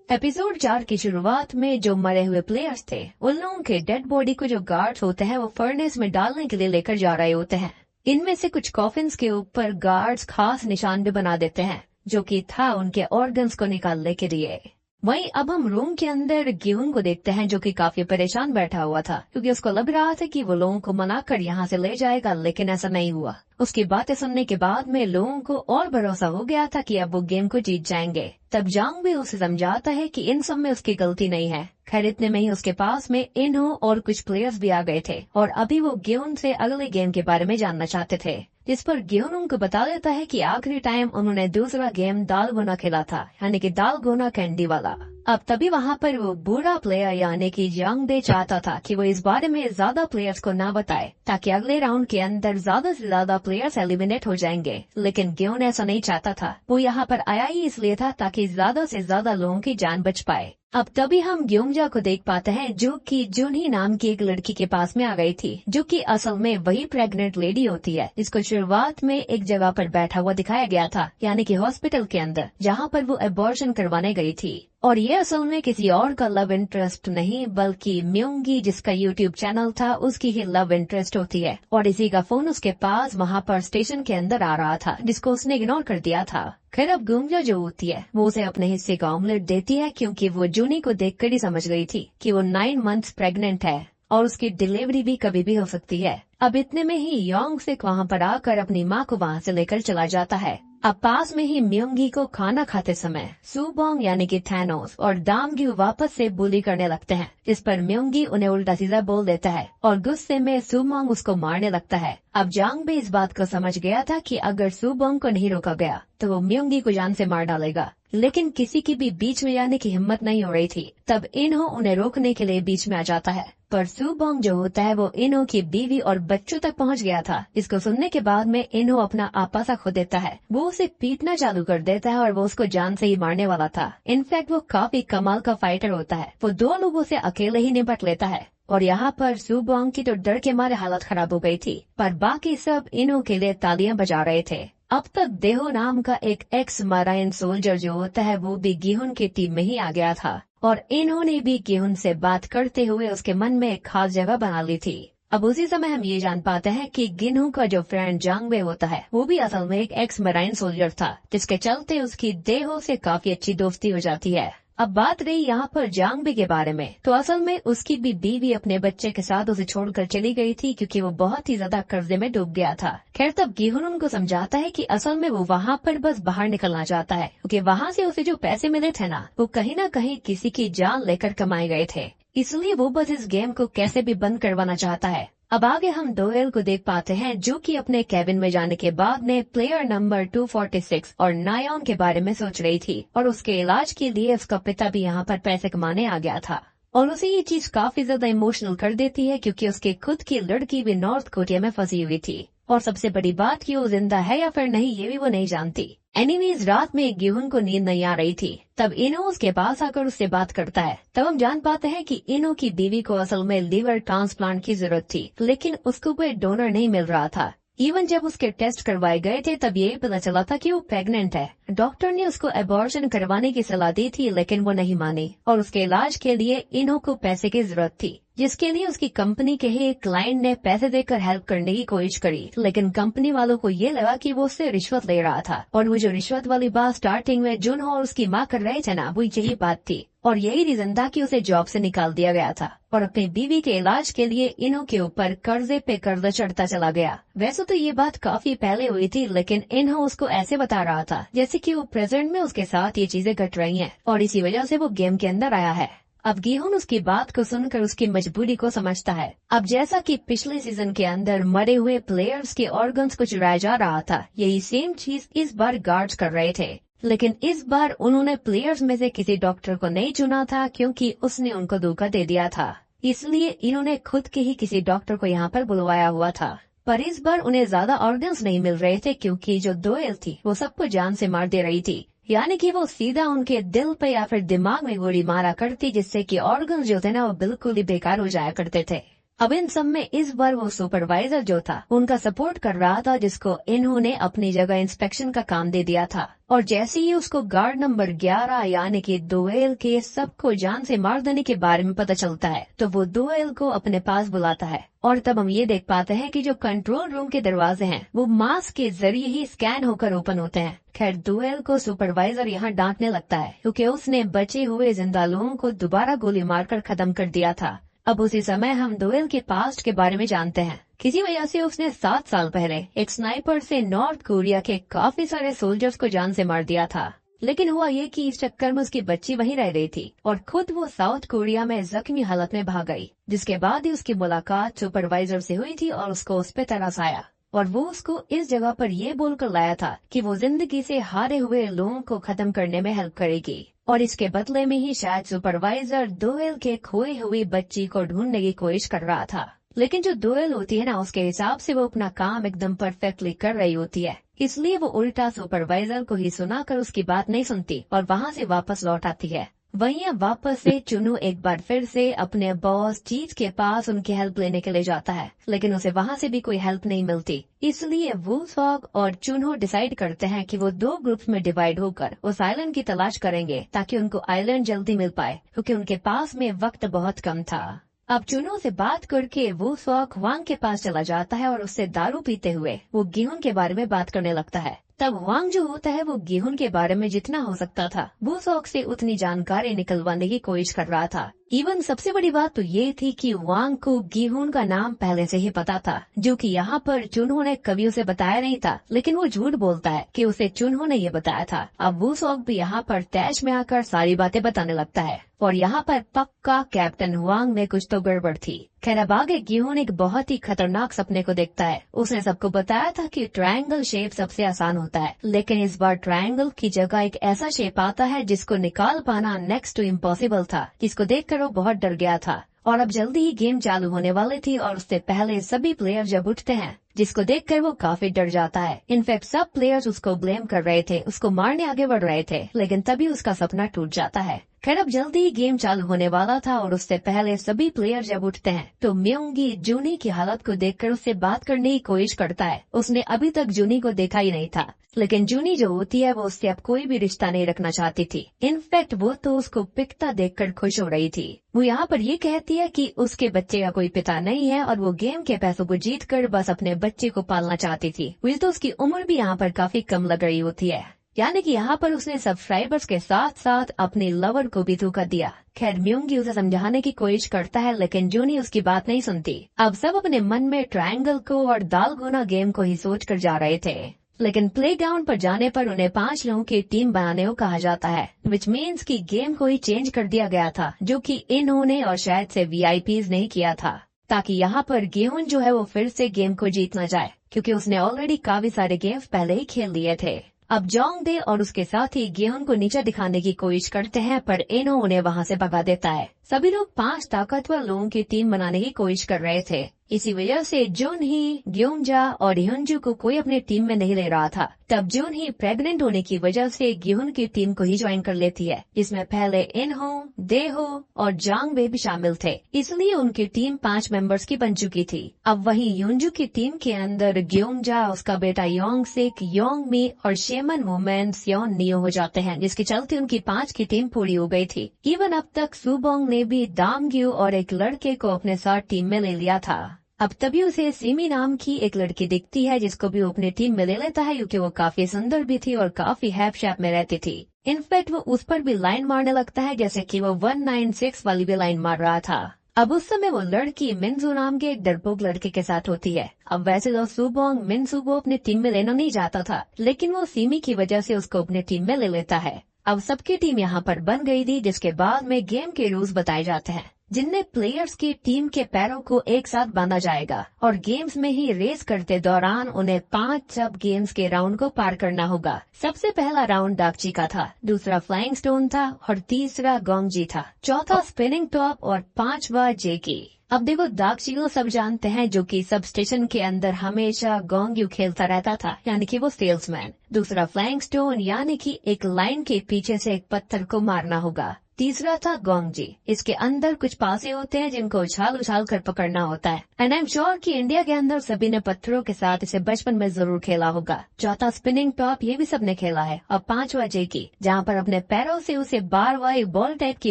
एपिसोड 4 की शुरुआत में जो मरे हुए प्लेयर्स थे उन लोगों के डेड बॉडी को जो गार्ड्स होते हैं वो फर्नेस में डालने के लिए लेकर जा रहे होते हैं। इनमें से कुछ कॉफिन्स के ऊपर गार्ड्स खास निशान भी बना देते हैं, जो कि था उनके ऑर्गन्स को निकालने के लिए। वहीं अब हम रूम के अंदर गिहुन को देखते हैं, जो कि काफी परेशान बैठा हुआ था, क्योंकि उसको लग रहा था कि वो लोगों को मनाकर यहाँ से ले जाएगा, लेकिन ऐसा नहीं हुआ। उसकी बातें सुनने के बाद में लोगों को और भरोसा हो गया था कि अब वो गेम को जीत जाएंगे। तब जांग भी उसे समझाता है कि इन सब में उसकी गलती नहीं है। खैर इतने में ही उसके पास में इन्हो और कुछ प्लेयर्स भी आ गए थे और अभी वो गिहुन से अगले गेम के बारे में जानना चाहते थे, जिस पर गिहुन उनको बता देता है कि आखिरी टाइम उन्होंने दूसरा गेम दाल गोना खेला था, यानी कि दाल गोना कैंडी वाला। अब तभी वहाँ पर वो बूढ़ा प्लेयर यानी कि जोंगडे चाहता था कि वो इस बारे में ज्यादा प्लेयर्स को ना बताए, ताकि अगले राउंड के अंदर ज्यादा से ज्यादा प्लेयर्स एलिमिनेट हो जाएंगे। लेकिन गिहुन ऐसा नहीं चाहता था, वो यहाँ पर आया ही इसलिए था ताकि ज्यादा से ज्यादा लोगों की जान बच पाए। अब तभी हम ग्योंगजा को देख पाते हैं, जो कि जुनही नाम की एक लड़की के पास में आ गई थी, जो कि असल में वही प्रेग्नेंट लेडी होती है जिसको शुरुआत में एक जगह पर बैठा हुआ दिखाया गया था, यानी कि हॉस्पिटल के अंदर, जहाँ पर वो एबॉर्शन करवाने गई थी। और ये असल में किसी और का लव इंटरेस्ट नहीं बल्कि म्योंगी, जिसका यूट्यूब चैनल था, उसकी ही लव इंटरेस्ट होती है। और इसी का फोन उसके पास वहाँ पर स्टेशन के अंदर आ रहा था, जिसको उसने इग्नोर कर दिया था। खैर अब ग्योंगजा जो होती है वो उसे अपने हिस्से का ऑमलेट देती है, क्योंकि वो जूनी को देखकर ही समझ गई थी कि वो 9 मंथ्स प्रेग्नेंट है और उसकी डिलीवरी भी कभी भी हो सकती है। अब इतने में ही योंगसिक वहाँ पर आकर अपनी माँ को वहाँ से लेकर चला जाता है। अब पास में ही म्योंगी को खाना खाते समय सुबोंग यानी कि थैनोस और दामग्यू वापस से बुली करने लगते हैं, जिस पर म्योंगी उन्हें उल्टा सीधा बोल देता है और गुस्से में सुबोंग उसको मारने लगता है। अब जांग भी इस बात को समझ गया था कि अगर सुबोंग को नहीं रोका गया तो वो म्योंगी को जान से मार डालेगा, लेकिन किसी की भी बीच में आने की हिम्मत नहीं हो रही थी। तब इन्हो उन्हें रोकने के लिए बीच में आ जाता है, पर सुबोंग जो होता है वो इन्हो की बीवी और बच्चों तक पहुंच गया था। इसको सुनने के बाद में इन्हो अपना आपा सा खो देता है, वो उसे पीटना चालू कर देता है और वो उसको जान से ही मारने वाला था। इनफैक्ट वो काफी कमाल का फाइटर होता है, वो 2 लोगों से अकेले ही निपट लेता है। और यहाँ पर सुबोंग की तो डर के मारे हालत खराब हो गई थी, पर बाकी सब इन्हो के लिए तालियां बजा रहे थे। अब तक देहो नाम का एक एक्स मराइन सोल्जर जो होता है वो भी गिहुन की टीम में ही आ गया था और इन्होंने भी गिहुन से बात करते हुए उसके मन में एक खास जगह बना ली थी। अब उसी समय हम ये जान पाते हैं कि गिनहू का जो फ्रेंड जांगबे होता है वो भी असल में एक एक्स मराइन सोल्जर था, जिसके चलते उसकी देहो से काफी अच्छी दोस्ती हो जाती है। अब बात रही यहाँ पर जांगबे के बारे में, तो असल में उसकी भी बीवी अपने बच्चे के साथ उसे छोड़कर चली गई थी क्योंकि वो बहुत ही ज्यादा कर्जे में डूब गया था। खैर तब गिहुन उनको समझाता है कि असल में वो वहाँ पर बस बाहर निकलना चाहता है क्योंकि वहाँ से उसे जो पैसे मिले थे ना वो कहीं न कहीं किसी की जान लेकर कमाए गए थे, इसलिए वो बस इस गेम को कैसे भी बंद करवाना चाहता है। अब आगे हम दोएल को देख पाते हैं जो कि अपने केबिन में जाने के बाद ने प्लेयर नंबर 246 और नायोन के बारे में सोच रही थी और उसके इलाज के लिए उसका पिता भी यहाँ पर पैसे कमाने आ गया था और उसे ये चीज काफी ज्यादा इमोशनल कर देती है क्योंकि उसके खुद की लड़की भी नॉर्थ कोरिया में फंसी हुई थी और सबसे बड़ी बात कि वो जिंदा है या फिर नहीं ये भी वो नहीं जानती। एनीवेज रात में गिहुन को नींद नहीं आ रही थी, तब इनो उसके पास आकर उससे बात करता है। तब हम जान पाते हैं कि इनो की बीवी को असल में लीवर ट्रांसप्लांट की जरूरत थी, लेकिन उसको कोई डोनर नहीं मिल रहा था। इवन जब उसके टेस्ट करवाए गए थे तब ये पता चला था कि वो प्रेग्नेंट है। डॉक्टर ने उसको एबॉर्शन करवाने की सलाह दी थी लेकिन वो नहीं मानी और उसके इलाज के लिए इनो को पैसे की जरूरत थी, जिसके लिए उसकी कंपनी के ही एक क्लाइंट ने पैसे देकर हेल्प करने की कोशिश करी, लेकिन कंपनी वालों को ये लगा कि वो उससे रिश्वत ले रहा था और वो जो रिश्वत वाली बात स्टार्टिंग में जुनहो और उसकी माँ कर रहे थे ना वो यही बात थी और यही रीजन था कि उसे जॉब से निकाल दिया गया था और अपनी बीवी के इलाज के लिए इनो के ऊपर कर्जे पे कर्जा चढ़ता चला गया। वैसे तो ये बात काफी पहले हुई थी लेकिन इनो उसको ऐसे बता रहा था जैसे कि वो प्रेजेंट में उसके साथ ये चीजें घट रही हैं और इसी वजह से वो गेम के अंदर आया है। अब गिहुन उसकी बात को सुनकर उसकी मजबूरी को समझता है। अब जैसा कि पिछले सीजन के अंदर मरे हुए प्लेयर्स के ऑर्गन्स को चुराया जा रहा था, यही सेम चीज इस बार गार्ड्स कर रहे थे, लेकिन इस बार उन्होंने प्लेयर्स में से किसी डॉक्टर को नहीं चुना था क्योंकि उसने उनको धोखा दे दिया था, इसलिए इन्होंने खुद के ही किसी डॉक्टर को यहाँ पर बुलवाया हुआ था। पर इस बार उन्हें ज्यादा ऑर्गन्स नहीं मिल रहे थे क्योंकि जो दोएल थी वो सबको जान से मार दे रही थी, यानी कि वो सीधा उनके दिल पे या फिर दिमाग में गोली मारा करती जिससे कि ऑर्गन्स जो थे ना वो बिल्कुल ही बेकार हो जाया करते थे। अब इन सब में इस बार वो सुपरवाइजर जो था उनका सपोर्ट कर रहा था, जिसको इन्होंने अपनी जगह इंस्पेक्शन का काम दे दिया था और जैसे ही उसको गार्ड नंबर 11 यानी कि दोएल के सबको जान से मार देने के बारे में पता चलता है तो वो दोएल को अपने पास बुलाता है और तब हम ये देख पाते हैं कि जो कंट्रोल रूम के दरवाजे हैं वो मास्क के जरिए ही स्कैन होकर ओपन होते हैं। खैर दोएल को सुपरवाइजर यहाँ डांटने लगता है क्योंकि उसने बचे हुए जिंदा लोगों को दोबारा गोली मारकर खत्म कर दिया था। अब उसी समय हम दोएल के पास्ट के बारे में जानते हैं। किसी वजह से उसने 7 साल पहले एक स्नाइपर से नॉर्थ कोरिया के काफी सारे सोल्जर्स को जान से मार दिया था, लेकिन हुआ ये कि इस चक्कर में उसकी बच्ची वहीं रह रही थी और खुद वो साउथ कोरिया में जख्मी हालत में भाग गई, जिसके बाद ही उसकी मुलाकात सुपरवाइजर से हुई थी और उसको उस पे तरस आया और वो उसको इस जगह पर ये बोलकर लाया था कि वो जिंदगी से हारे हुए लोगों को खत्म करने में हेल्प करेगी और इसके बदले में ही शायद सुपरवाइजर दोएल के खोई हुई बच्ची को ढूंढने की कोशिश कर रहा था। लेकिन जो दोएल होती है ना उसके हिसाब से वो अपना काम एकदम परफेक्टली कर रही होती है, इसलिए वो उल्टा सुपरवाइजर को ही सुनाकर उसकी बात नहीं सुनती और वहाँ से वापस लौट आती है। वहीं अब वापस से चुनू एक बार फिर से अपने बॉस चीज के पास उनकी हेल्प लेने के लिए जाता है, लेकिन उसे वहाँ से भी कोई हेल्प नहीं मिलती, इसलिए वू सॉग और चुनू डिसाइड करते हैं कि वो 2 ग्रुप्स में डिवाइड होकर उस आइलैंड की तलाश करेंगे ताकि उनको आइलैंड जल्दी मिल पाए क्योंकि उनके पास में वक्त बहुत कम था। अब चुनू से बात करके वो सॉग वांग के पास चला जाता है और उससे दारू पीते हुए वो गिहुन के बारे में बात करने लगता है। तब वांग जो होता है वो गिहुन के बारे में जितना हो सकता था वो सॉग से उतनी जानकारी निकलवाने की कोशिश कर रहा था। इवन सबसे बड़ी बात तो ये थी कि वांग को गिहुन का नाम पहले से ही पता था, जो कि यहाँ पर चुनहो ने कभी उसे बताया नहीं था, लेकिन वो झूठ बोलता है कि उसे चुनहो ने ये बताया था। अब वो सॉग भी यहाँ पर तैश में आकर सारी बातें बताने लगता है और यहाँ पर पक्का कैप्टन वांग में कुछ तो गड़बड़ थी। खैर अब आगे गिहुन एक बहुत ही खतरनाक सपने को देखता है। उसने सबको बताया था कि ट्रायंगल शेप सबसे आसान होता है, लेकिन इस बार ट्रायंगल की जगह एक ऐसा शेप आता है जिसको निकाल पाना नेक्स्ट टू इम्पॉसिबल था, जिसको देखकर वो बहुत डर गया था और अब जल्दी ही गेम चालू होने वाली थी और उससे पहले सभी प्लेयर जब उठते हैं जिसको देखकर वो काफी डर जाता है। इनफैक्ट सब प्लेयर्स उसको ब्लेम कर रहे थे, उसको मारने आगे बढ़ रहे थे, लेकिन तभी उसका सपना टूट जाता है। खैर अब जल्दी ही गेम चालू होने वाला था और उससे पहले सभी प्लेयर जब उठते हैं तो म्योंगी जूनी की हालत को देखकर उससे बात करने की कोशिश करता है। उसने अभी तक जूनी को देखा ही नहीं था, लेकिन जूनी जो होती है वो उससे अब कोई भी रिश्ता नहीं रखना चाहती थी। इनफैक्ट वो तो उसको पिटता देखकर खुश हो रही थी। वो यहाँ पर ये कहती है कि उसके बच्चे का कोई पिता नहीं है और वो गेम के पैसों को जीतकर बस अपने बच्चे को पालना चाहती थी। वैसे तो उसकी उम्र भी यहाँ पर काफी कम लग रही होती है, यानी कि यहाँ पर उसने सब्सक्राइबर्स के साथ साथ अपने लवर को भी धोखा दिया। खैर म्योंगी उसे समझाने की कोशिश करता है, लेकिन जूनी उसकी बात नहीं सुनती। अब सब अपने मन में ट्रायंगल को और दालगोना गेम को ही सोच कर जा रहे थे, लेकिन प्लेग्राउंड पर जाने पर उन्हें 5 लोगों की टीम बनाने को कहा जाता है, विच मीन्स कि गेम को ही चेंज कर दिया गया था, जो कि इन्होंने और शायद से VIPs नहीं किया था, ताकि यहाँ पर गेहून जो है वो फिर से गेम को जीत न जाए, क्योंकि उसने ऑलरेडी काफी सारे गेम्स पहले ही खेल लिए थे। अब जोंगडे और उसके साथी गेहून को नीचे दिखाने की कोशिश करते हैं, पर इनो उन्हें वहाँ से भगा देता है। सभी लोग 5 ताकतवर लोगों की टीम बनाने की कोशिश कर रहे थे। इसी वजह से जून ही, ग्योंजा और ह्यूनजू को कोई अपनी टीम में नहीं ले रहा था। तब जून ही प्रेग्नेंट होने की वजह से गेहून की टीम को ही ज्वाइन कर लेती है, जिसमें पहले इनहो, देहो और जांगबे भी शामिल थे, इसलिए उनकी टीम 5 मेंबर्स की बन चुकी थी। अब वही ह्यूनजू की टीम के अंदर ग्योंजा, उसका बेटा योंगसिक, योंगमी और शेमन वुमेन स्योन नियो हो जाते हैं, जिसके चलते उनकी 5 की टीम पूरी हो गई थी। इवन अब तक सुबोंग ने भी दामग्यू और एक लड़के को अपने साथ टीम में ले लिया था। अब तभी उसे सिमी नाम की एक लड़की दिखती है, जिसको भी वो अपनी टीम में ले लेता है, क्योंकि वो काफी सुंदर भी थी और काफी हैप शैप में रहती थी। इनफैक्ट वो उस पर भी लाइन मारने लगता है, जैसे कि वो 196 वाली भी लाइन मार रहा था। अब उस समय वो लड़की मिन्जू नाम के एक डरपोक लड़के के साथ होती है। अब वैसे तो सुबोंग मिन्जू को अपनी टीम में लेना नहीं चाहता था, लेकिन वो सिमी की वजह से उसको अपनी टीम में ले लेता है। अब सबकी टीम यहाँ पर बन गई थी, जिसके बाद में गेम के रूल्स बताए जाते हैं, जिनमें प्लेयर्स की टीम के पैरों को एक साथ बांधा जाएगा और गेम्स में ही रेस करते दौरान उन्हें 5 सब गेम्स के राउंड को पार करना होगा। सबसे पहला राउंड दागची का था, दूसरा फ्लाइंग स्टोन था और तीसरा गोंगजी था, चौथा स्पिनिंग टॉप और 5वां जेकी। अब देखो दागची को सब जानते हैं, जो कि सब स्टेशन के अंदर हमेशा गोंग्यू खेलता रहता था, यानी कि वो सेल्समैन। दूसरा फ्लाइंग स्टोन, यानी कि एक लाइन के पीछे से एक पत्थर को मारना होगा। तीसरा था गोंगजी, इसके अंदर कुछ पासे होते हैं जिनको उछाल उछाल कर पकड़ना होता है। एंड आई एम श्योर कि इंडिया के अंदर सभी ने पत्थरों के साथ इसे बचपन में जरूर खेला होगा। चौथा स्पिनिंग टॉप, ये भी सबने खेला है। और 5वां जेकी, जहाँ पर अपने पैरों से उसे बार बार एक बॉल टाइप की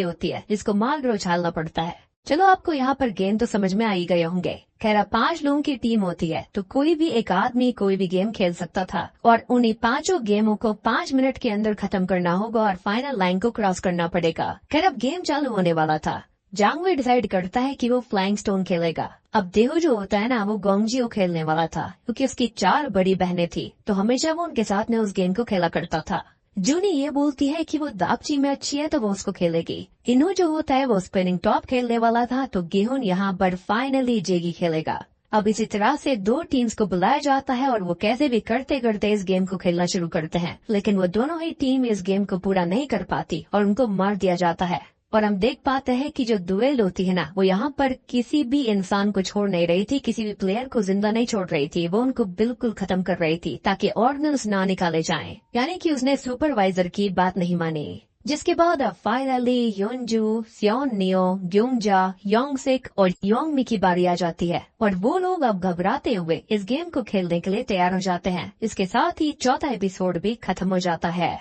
होती है, जिसको मार उछालना पड़ता है। चलो आपको यहाँ पर गेम तो समझ में आ ही गए होंगे। खैर अब 5 लोगों की टीम होती है, तो कोई भी एक आदमी कोई भी गेम खेल सकता था और उन्हीं 5 गेमों को 5 मिनट के अंदर खत्म करना होगा और फाइनल लाइन को क्रॉस करना पड़ेगा। खैर अब गेम चालू होने वाला था। जांगवे डिसाइड करता है कि वो फ्लाइंग स्टोन खेलेगा। अब देहू जो होता है ना, वो गोंगजियो खेलने वाला था, क्योंकि उसकी 4 बड़ी बहनें थी, तो हमेशा वो उनके साथ में उस गेम को खेला करता था। जूनी ये बोलती है कि वो दागची में अच्छी है तो वो उसको खेलेगी। इनो जो होता है वो स्पिनिंग टॉप खेलने वाला था, तो गेहून यहाँ पर फाइनली जेगी खेलेगा। अब इसी तरह से 2 टीम्स को बुलाया जाता है और वो कैसे भी करते करते इस गेम को खेलना शुरू करते हैं, लेकिन वो दोनों ही टीम इस गेम को पूरा नहीं कर पाती और उनको मार दिया जाता है। और हम देख पाते हैं कि जो दुएल होती है ना, वो यहाँ पर किसी भी इंसान को छोड़ नहीं रही थी, किसी भी प्लेयर को जिंदा नहीं छोड़ रही थी, वो उनको बिल्कुल खत्म कर रही थी ताकि ऑर्गन्स ना निकाले जाएं। यानी कि उसने सुपरवाइजर की बात नहीं मानी। जिसके बाद अब फाइनली योंजू, स्योन नियो, ग्योंजा, योंगसिक और योंगमी की बारी आ जाती है और वो लोग अब घबराते हुए इस गेम को खेलने के लिए तैयार हो जाते हैं। इसके साथ ही चौथा एपिसोड भी खत्म हो जाता है।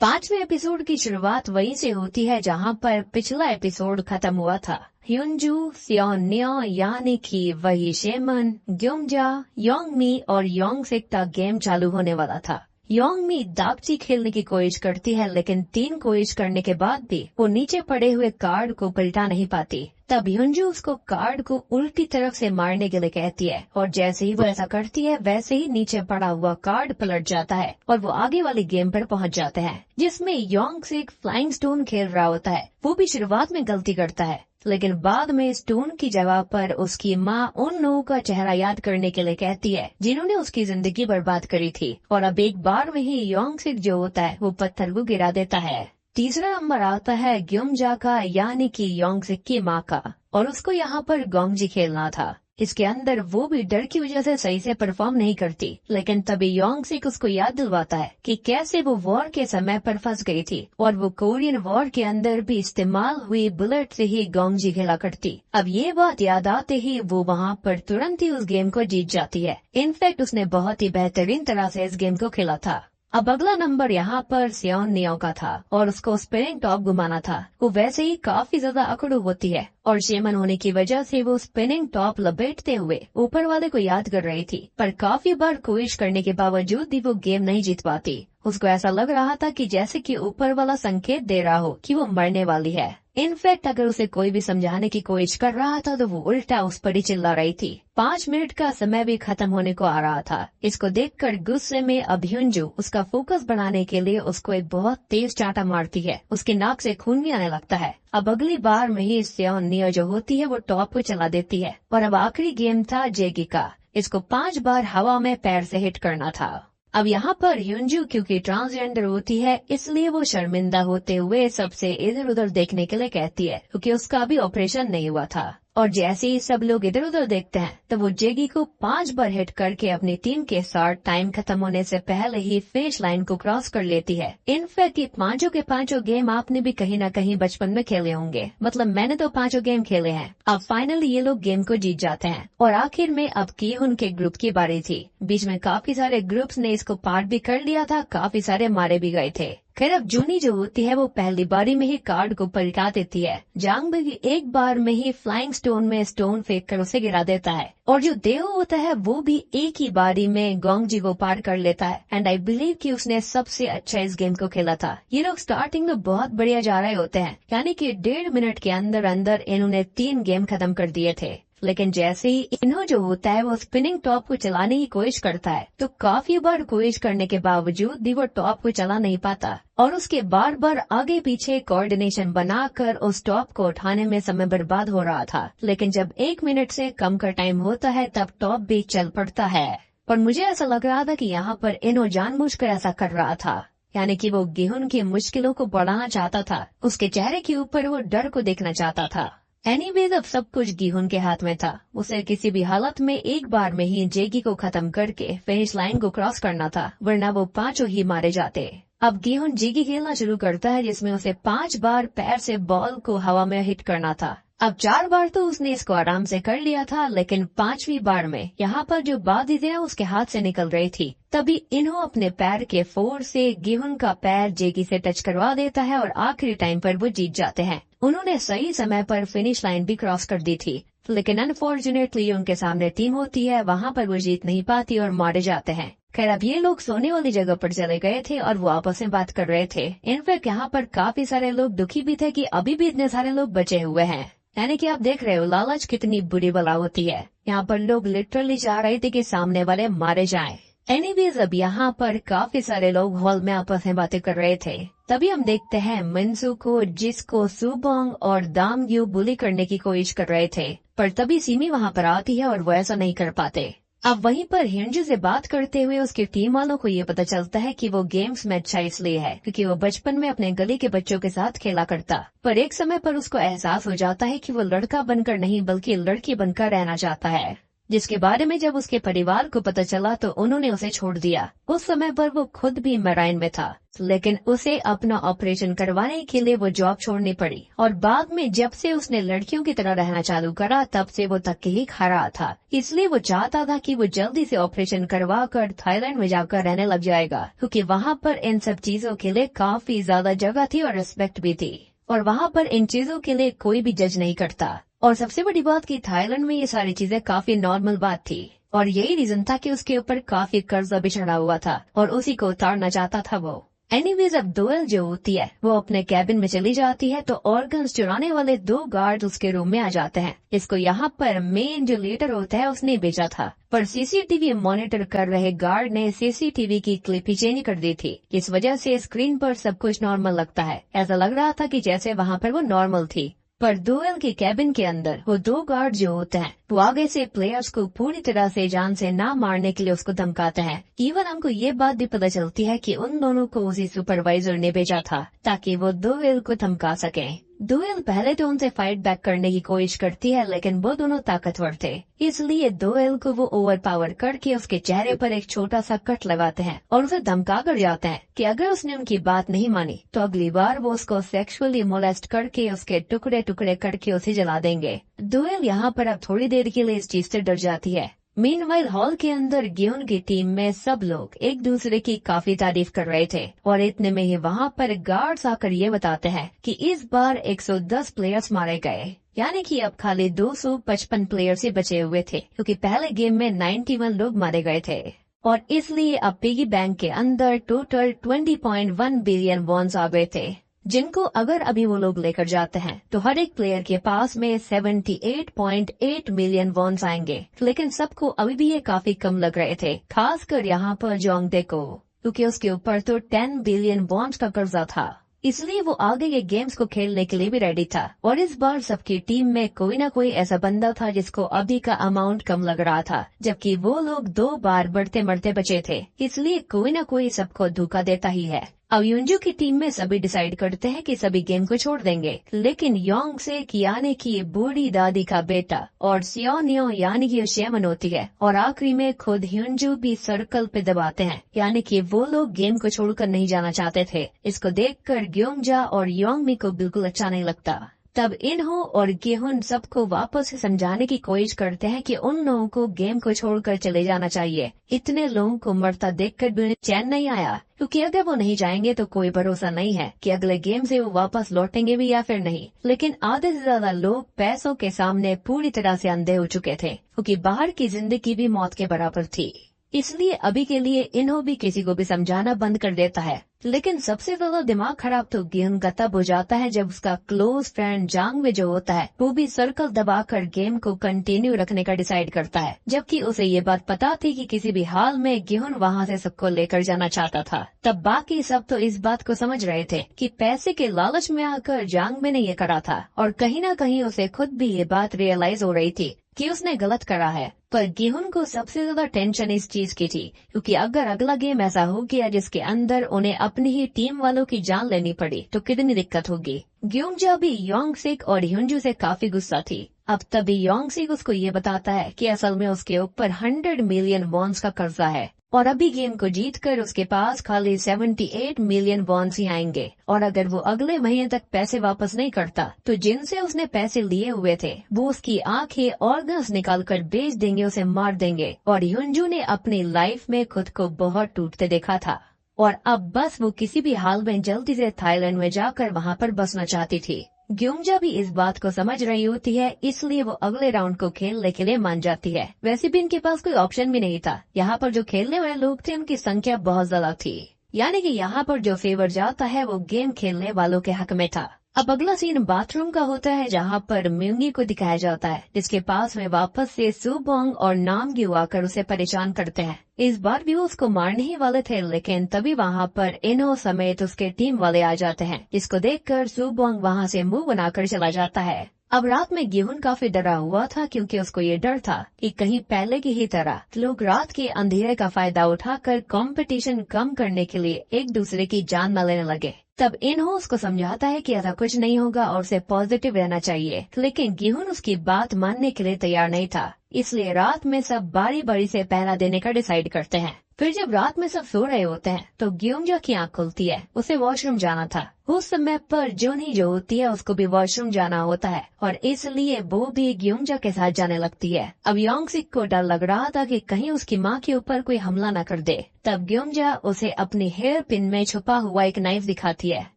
5वें एपिसोड की शुरुआत वहीं से होती है जहां पर पिछला एपिसोड खत्म हुआ था। ह्यूनजू, स्योन नियो यानी कि वही शेमन, ग्योंजा, योंगमी और योंगसिक का गेम चालू होने वाला था। योंगमी दागची खेलने की कोशिश करती है, लेकिन 3 कोशिश करने के बाद भी वो नीचे पड़े हुए कार्ड को पलटा नहीं पाती। तब ह्यूनजू उसको कार्ड को उल्टी तरफ से मारने के लिए कहती है और जैसे ही वो ऐसा करती है वैसे ही नीचे पड़ा हुआ कार्ड पलट जाता है और वो आगे वाली गेम पर पहुंच जाते हैं, जिसमें योंगसिक फ्लाइंग स्टोन खेल रहा होता है। वो भी शुरुआत में गलती करता है, लेकिन बाद में स्टोन की जगह पर उसकी माँ उन लोगों का चेहरा याद करने के लिए कहती है जिन्होंने उसकी जिंदगी बर्बाद करी थी, और अब एक बार में ही योंगसिक जो होता है वो पत्थर को गिरा देता है। तीसरा नंबर आता है ग्योंजा का, यानी कि योंगसिक की माँ का, और उसको यहाँ पर गोंगजी खेलना था। इसके अंदर वो भी डर की वजह से सही से परफॉर्म नहीं करती, लेकिन तभी योंग सिक उसको याद दिलवाता है कि कैसे वो वॉर के समय पर फंस गई थी और वो कोरियन वॉर के अंदर भी इस्तेमाल हुई बुलेट से ही गोंगजी खेला करती। अब ये बात याद आते ही वो वहाँ पर तुरंत ही उस गेम को जीत जाती है। इनफैक्ट उसने बहुत ही बेहतरीन तरह से इस गेम को खेला था। अब अगला नंबर यहाँ पर सियोन नियो का था और उसको स्पिनिंग टॉप घुमाना था। वो वैसे ही काफी ज्यादा अकड़ू होती है और शेमन होने की वजह से वो स्पिनिंग टॉप लपेटते हुए ऊपर वाले को याद कर रही थी, पर काफी बार कोशिश करने के बावजूद भी वो गेम नहीं जीत पाती। उसको ऐसा लग रहा था कि जैसे कि ऊपर वाला संकेत दे रहा हो कि वो मरने वाली है। इनफैक्ट अगर उसे कोई भी समझाने की कोशिश कर रहा था तो वो उल्टा उस पर ही चिल्ला रही थी। 5 मिनट का समय भी खत्म होने को आ रहा था। इसको देखकर गुस्से में अब ह्युंजू उसका फोकस बढ़ाने के लिए उसको एक बहुत तेज चांटा मारती है। उसके नाक से खून भी आने लगता है। अब अगली बार में ही सियोन नियो जो होती है वो टॉप को चला देती है और अब आखिरी गेम था जेगी का। इसको 5 बार हवा में पैर से हिट करना था। अब यहाँ पर ह्युंजू क्योंकि ट्रांसजेंडर होती है इसलिए वो शर्मिंदा होते हुए सबसे इधर उधर देखने के लिए कहती है, क्योंकि उसका अभी ऑपरेशन नहीं हुआ था। और जैसे ही सब लोग इधर उधर देखते हैं तो वो जेगी को 5 बार हिट करके अपनी टीम के साथ टाइम खत्म होने से पहले ही फिनिश लाइन को क्रॉस कर लेती है। इनफैक्ट ये पांचों के पांचों गेम आपने भी कहीं न कहीं बचपन में खेले होंगे, मतलब मैंने तो पांचों गेम खेले हैं। अब फाइनली ये लोग गेम को जीत जाते हैं और आखिर में अब कीहुन के ग्रुप की बारी थी। बीच में काफी सारे ग्रुप्स ने इसको पार भी कर लिया था, काफी सारे मारे भी गए थे। खैर अब जूनी जो होती है वो पहली बारी में ही कार्ड को पलटा देती है। जांग भी एक बार में ही फ्लाइंग स्टोन में स्टोन फेंक कर उसे गिरा देता है और जो देव होता है वो भी एक ही बारी में गोंगजी को पार कर लेता है। एंड आई बिलीव कि उसने सबसे अच्छा इस गेम को खेला था। ये लोग स्टार्टिंग में बहुत बढ़िया जा रहे होते हैं, यानी कि 1.5 मिनट के अंदर अंदर इन्होंने 3 गेम खत्म कर दिए थे। लेकिन जैसे ही इन्हों जो होता है वो स्पिनिंग टॉप को चलाने की कोशिश करता है तो काफी बार कोशिश करने के बावजूद भी वो टॉप को चला नहीं पाता और उसके बार बार आगे पीछे कोऑर्डिनेशन बनाकर उस टॉप को उठाने में समय बर्बाद हो रहा था। लेकिन जब 1 मिनट से कम का टाइम होता है तब टॉप भी चल पड़ता है। पर मुझे ऐसा लग रहा था कि यहाँ पर इन्हों जानबूझकर ऐसा कर रहा था, यानी कि वो गेहूं की मुश्किलों को बढ़ाना चाहता था। उसके चेहरे के ऊपर वो डर को देखना चाहता था। एनीवेज अब सब कुछ गेहूं के हाथ में था। उसे किसी भी हालत में एक बार में ही जेगी को खत्म करके फिनिश लाइन को क्रॉस करना था, वरना वो पांचों ही मारे जाते। अब गेहूं जेगी खेलना शुरू करता है जिसमें उसे 5 बार पैर से बॉल को हवा में हिट करना था। अब 4 बार तो उसने इसको आराम से कर लिया था, लेकिन 5वीं बार में यहाँ पर जो बाजी थी ना उसके हाथ से निकल रही थी। तभी इन्हों अपने पैर के फोर्स से गेहूं का पैर जेगी से टच करवा देता है और आखिरी टाइम पर वो जीत जाते हैं। उन्होंने सही समय पर फिनिश लाइन भी क्रॉस कर दी थी, लेकिन अनफॉर्चुनेटली उनके सामने टीम होती है, वहाँ पर वो जीत नहीं पाती और मारे जाते हैं। खैर अब ये लोग सोने वाली जगह पर चले गए थे और वो आपस में बात कर रहे थे। इनफैक्ट यहाँ पर काफी सारे लोग दुखी भी थे कि अभी भी इतने सारे लोग बचे हुए हैं। यानी कि आप देख रहे हो लालच कितनी बुरी बला होती है। यहाँ पर लोग लिटरली चाह रहे थे कि सामने वाले मारे जाएं। एनीवेज अब यहाँ पर काफी सारे लोग हॉल में आपस में बातें कर रहे थे। तभी हम देखते हैं मिन्सू को, जिसको सुबोंग और दामग्यू बुली करने की कोशिश कर रहे थे, पर तभी सीमी वहाँ पर आती है और वो ऐसा नहीं कर पाते। अब वहीं पर ह्युंजू से बात करते हुए उसकी टीम वालों को ये पता चलता है कि वो गेम्स में अच्छा इसलिए है क्योंकि वो बचपन में अपने गली के बच्चों के साथ खेला करता, पर एक समय पर उसको एहसास हो जाता है कि वो लड़का बनकर नहीं बल्कि लड़की बनकर रहना चाहता है, जिसके बारे में जब उसके परिवार को पता चला तो उन्होंने उसे छोड़ दिया। उस समय पर वो खुद भी मराइन में था, लेकिन उसे अपना ऑपरेशन करवाने के लिए वो जॉब छोड़नी पड़ी और बाद में जब से उसने लड़कियों की तरह रहना चालू करा तब से वो तकलीफ खा रहा था। इसलिए वो चाहता था कि वो जल्दी से ऑपरेशन करवा कर थाईलैंड में जाकर रहने लग जाएगा, क्योंकि वहाँ पर इन सब चीजों के लिए काफी ज्यादा जगह थी और रिस्पेक्ट भी थी और वहाँ पर इन चीजों के लिए कोई भी जज नहीं करता। और सबसे बड़ी बात कि थाईलैंड में ये सारी चीजें काफी नॉर्मल बात थी और यही रीजन था कि उसके ऊपर काफी कर्जा भी चढ़ा हुआ था और उसी को उतारना चाहता था वो। एनीवेज अब दोएल जो होती है वो अपने कैबिन में चली जाती है तो ऑर्गन्स चुराने वाले 2 गार्ड उसके रूम में आ जाते हैं। इसको यहाँ पर मेन जो लीडर होता है उसने भेजा था, पर सीसीटीवी मॉनिटर कर रहे गार्ड ने सीसीटीवी की क्लिप ही चेंज कर दी थी। इस वजह से स्क्रीन पर सब कुछ नॉर्मल लगता है। ऐसा लग रहा था कि जैसे वहाँ पर वो नॉर्मल थी, पर दोएल के कैबिन के अंदर वो 2 गार्ड जो होते हैं वो आगे से प्लेयर्स को पूरी तरह से जान से ना मारने के लिए उसको धमकाते हैं। इवन हमको ये बात भी पता चलती है कि उन दोनों को उसी सुपरवाइजर ने भेजा था ताकि वो दुएल को धमका सके। दुएल पहले तो उनसे फाइट बैक करने की कोशिश करती है, लेकिन वो दोनों ताकतवर थे, इसलिए दुएल को वो ओवर पावर करके उसके चेहरे पर एक छोटा सा कट लगाते हैं और उसे धमका कर जाते हैं कि अगर उसने उनकी बात नहीं मानी तो अगली बार वो उसको सेक्सुअली मोलेस्ट करके उसके टुकड़े टुकड़े करके उसे जला देंगे। दुएल यहाँ पर अब थोड़ी देर के लिए इस चीज से डर जाती है। मीनवाइल हॉल के अंदर ग्योन की टीम में सब लोग एक दूसरे की काफी तारीफ कर रहे थे और इतने में ही वहाँ पर गार्ड्स आकर ये बताते हैं कि इस बार 110 प्लेयर्स मारे गए, यानी कि अब खाली 255 प्लेयर्स ही बचे हुए थे, क्योंकि पहले गेम में 91 लोग मारे गए थे। और इसलिए अब पिगी बैंक के अंदर टोटल 20.1 बिलियन वॉन्स आ गए थे, जिनको अगर अभी वो लोग लेकर जाते हैं तो हर एक प्लेयर के पास में 78.8 मिलियन वॉन्स आएंगे। लेकिन सबको अभी भी ये काफी कम लग रहे थे, खासकर यहाँ पर जोंगडे को, क्योंकि उसके ऊपर तो 10 बिलियन वॉन्स का कर्जा था, इसलिए वो आगे के गेम्स को खेलने के लिए भी रेडी था। और इस बार सबकी टीम में कोई ना कोई ऐसा बंदा था जिसको अभी का अमाउंट कम लग रहा था, जबकि वो लोग 2 बार बढ़ते मरते बचे थे, इसलिए कोई ना कोई सबको धोखा देता ही है। अब युंजू की टीम में सभी डिसाइड करते हैं कि सभी गेम को छोड़ देंगे, लेकिन योंग से यानी कि बूढ़ी दादी का बेटा और सियोनियो यानी कि शेमन होती है, और आखिरी में खुद युंजू भी सर्कल पे दबाते हैं, यानी कि वो लोग गेम को छोड़कर नहीं जाना चाहते थे। इसको देखकर ग्योंगजा और योंगमी को बिल्कुल अच्छा नहीं लगता। तब इन्हो और गेहुन सबको वापस समझाने की कोशिश करते हैं कि उन लोगों को गेम को छोड़कर चले जाना चाहिए। इतने लोगों को मरता देखकर भी उन्हें चैन नहीं आया, क्योंकि अगर वो नहीं जाएंगे तो कोई भरोसा नहीं है कि अगले गेम से वो वापस लौटेंगे भी या फिर नहीं। लेकिन आधे से ज्यादा लोग पैसों के सामने पूरी तरह से अंधे हो चुके थे, क्योंकि बाहर की जिंदगी भी मौत के बराबर थी। इसलिए अभी के लिए इन्हो भी किसी को भी समझाना बंद कर देता है। लेकिन सबसे ज्यादा दिमाग खराब तो गेम का तब हो जाता है जब उसका क्लोज फ्रेंड जांग वे जो होता है वो भी सर्कल दबाकर गेम को कंटिन्यू रखने का डिसाइड करता है, जबकि उसे ये बात पता थी कि किसी भी हाल में गेहुन वहाँ से सबको लेकर जाना चाहता था। तब बाकी सब तो इस बात को समझ रहे थे कि पैसे के लालच में आकर जांग वे ने ये करा था, और कहीं न कहीं उसे खुद भी ये बात रियलाइज हो रही थी कि उसने गलत करा है। पर गेहुन को सबसे ज्यादा टेंशन इस चीज की थी, क्योंकि अगर अगला गेम ऐसा हो गया जिसके अंदर उन्हें अपनी ही टीम वालों की जान लेनी पड़ी तो कितनी दिक्कत होगी। ग्योंगजा भी योंगसिक और युंजू से काफी गुस्सा थी। अब तभी योंगसिक उसको ये बताता है कि असल में उसके ऊपर 100 मिलियन वॉन्स का कर्जा है, और अभी गेम को जीतकर उसके पास खाली 78 मिलियन वॉन्स ही आएंगे, और अगर वो अगले महीने तक पैसे वापस नहीं करता तो जिनसे उसने पैसे लिए हुए थे वो उसकी आंखें ऑर्गन्स निकाल कर बेच देंगे, उसे मार देंगे। और युंजू ने अपनी लाइफ में खुद को बहुत टूटते देखा था, और अब बस वो किसी भी हाल में जल्दी से थाईलैंड में जाकर वहाँ पर बसना चाहती थी। ग्योंगजा भी इस बात को समझ रही होती है, इसलिए वो अगले राउंड को खेलने के लिए मान जाती है। वैसे भी इनके पास कोई ऑप्शन भी नहीं था, यहाँ पर जो खेलने वाले लोग थे उनकी संख्या बहुत ज्यादा थी, यानी कि यहाँ पर जो फेवर जाता है वो गेम खेलने वालों के हक में था। अब अगला सीन बाथरूम का होता है, जहाँ पर म्यूंगी को दिखाया जाता है, जिसके पास में वापस से सुबोंग और नामग्यू आकर उसे परेशान करते हैं। इस बार भी वो उसको मारने ही वाले थे, लेकिन तभी वहाँ पर इन्हो समेत उसके टीम वाले आ जाते हैं, जिसको देखकर सुबोंग वहाँ से मुंह बनाकर चला जाता है। अब रात में गेहुन काफी डरा हुआ था, क्योंकि उसको ये डर था कि कहीं पहले की ही तरह लोग रात के अंधेरे का फायदा उठाकर कंपटीशन कम करने के लिए एक दूसरे की जान न लेने लगे। तब इन्हो उसको समझाता है कि ऐसा कुछ नहीं होगा और उसे पॉजिटिव रहना चाहिए, लेकिन गेहुन उसकी बात मानने के लिए तैयार नहीं था। इसलिए रात में सब बारी बारी से पहरा देने का डिसाइड करते हैं। फिर जब रात में सब सो रहे होते हैं तो ग्योंगजा की आंख खुलती है, उसे वॉशरूम जाना था। उस समय पर जोनी जो होती है उसको भी वॉशरूम जाना होता है, और इसलिए वो भी ग्योंगजा के साथ जाने लगती है। अब योंगसिक को डर लग रहा था कि कहीं उसकी माँ के ऊपर कोई हमला न कर दे। तब ग्योंगजा उसे अपनी हेयर पिन में छुपा हुआ एक नाइफ दिखाती है।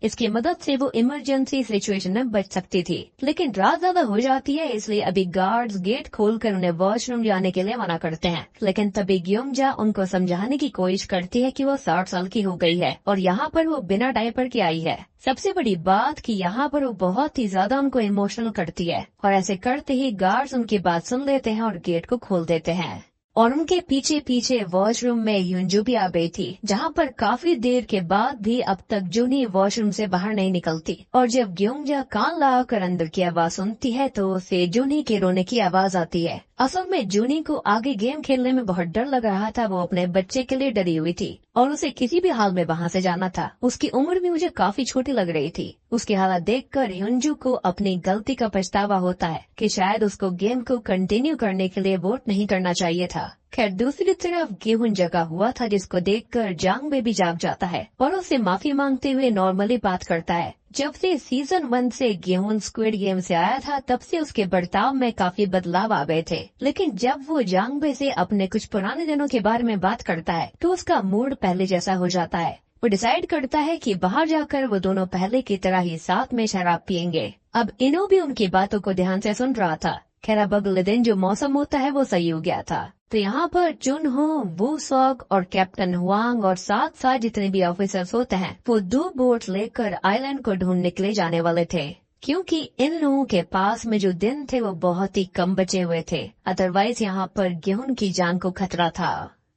इसकी मदद से वो इमरजेंसी सिचुएशन में बच सकती थी, लेकिन रात ज्यादा हो जाती है, इसलिए अभी गार्ड्स गेट खोलकर उन्हें वॉशरूम जाने के लिए मना करते हैं। लेकिन तभी ग्योंगजा उनको समझाने की कोशिश करती है कि वो 60 साल की हो गई है और यहाँ पर वो बिना डायपर के आई है। सबसे बड़ी बात कि यहाँ पर वो बहुत ही ज्यादा उनको इमोशनल करती है, और ऐसे करते ही गार्ड्स उनकी बात सुन लेते हैं और गेट को खोल देते हैं। और उनके पीछे पीछे वॉशरूम में युंजू भी आ गई थी, जहाँ पर काफी देर के बाद भी अब तक जूनी वॉशरूम से बाहर नहीं निकलती। और जब ग्योंगजा कान लगाकर अंदर की आवाज सुनती है तो उसे जूनी के रोने की आवाज आती है। असल में जूनी को आगे गेम खेलने में बहुत डर लग रहा था। वो अपने बच्चे के लिए डरी हुई थी और उसे किसी भी हाल में वहाँ से जाना था। उसकी उम्र भी मुझे काफी छोटी लग रही थी। उसकी हालत देखकर युंजू को अपनी गलती का पछतावा होता है कि शायद उसको गेम को कंटिन्यू करने के लिए वोट नहीं करना चाहिए था। खैर दूसरी तरफ गेहूं जगा हुआ था, जिसको देखकर जांग बेबी जाग जाता है और उससे माफी मांगते हुए नॉर्मली बात करता है। जब से सीजन 1 से गेहूं स्क्विड गेम से आया था तब से उसके बर्ताव में काफी बदलाव आ गए थे, लेकिन जब वो जांगबे से अपने कुछ पुराने दिनों के बारे में बात करता है तो उसका मूड पहले जैसा हो जाता है। वो डिसाइड करता है कि बाहर जाकर वो दोनों पहले की तरह ही साथ में शराब पियेंगे। अब इनो भी उनकी बातों को ध्यान से सुन रहा था। खैर अब अगले दिन जो मौसम होता है वो सही हो गया था, तो यहाँ पर जुन हो, वू सॉक और कैप्टन हुआंग और साथ साथ जितने भी ऑफिसर्स होते हैं वो 2 बोट लेकर आइलैंड को ढूंढ निकले जाने वाले थे, क्योंकि इन लोगों के पास में जो दिन थे वो बहुत ही कम बचे हुए थे। अदरवाइज यहाँ पर गेहूं की जान को खतरा था।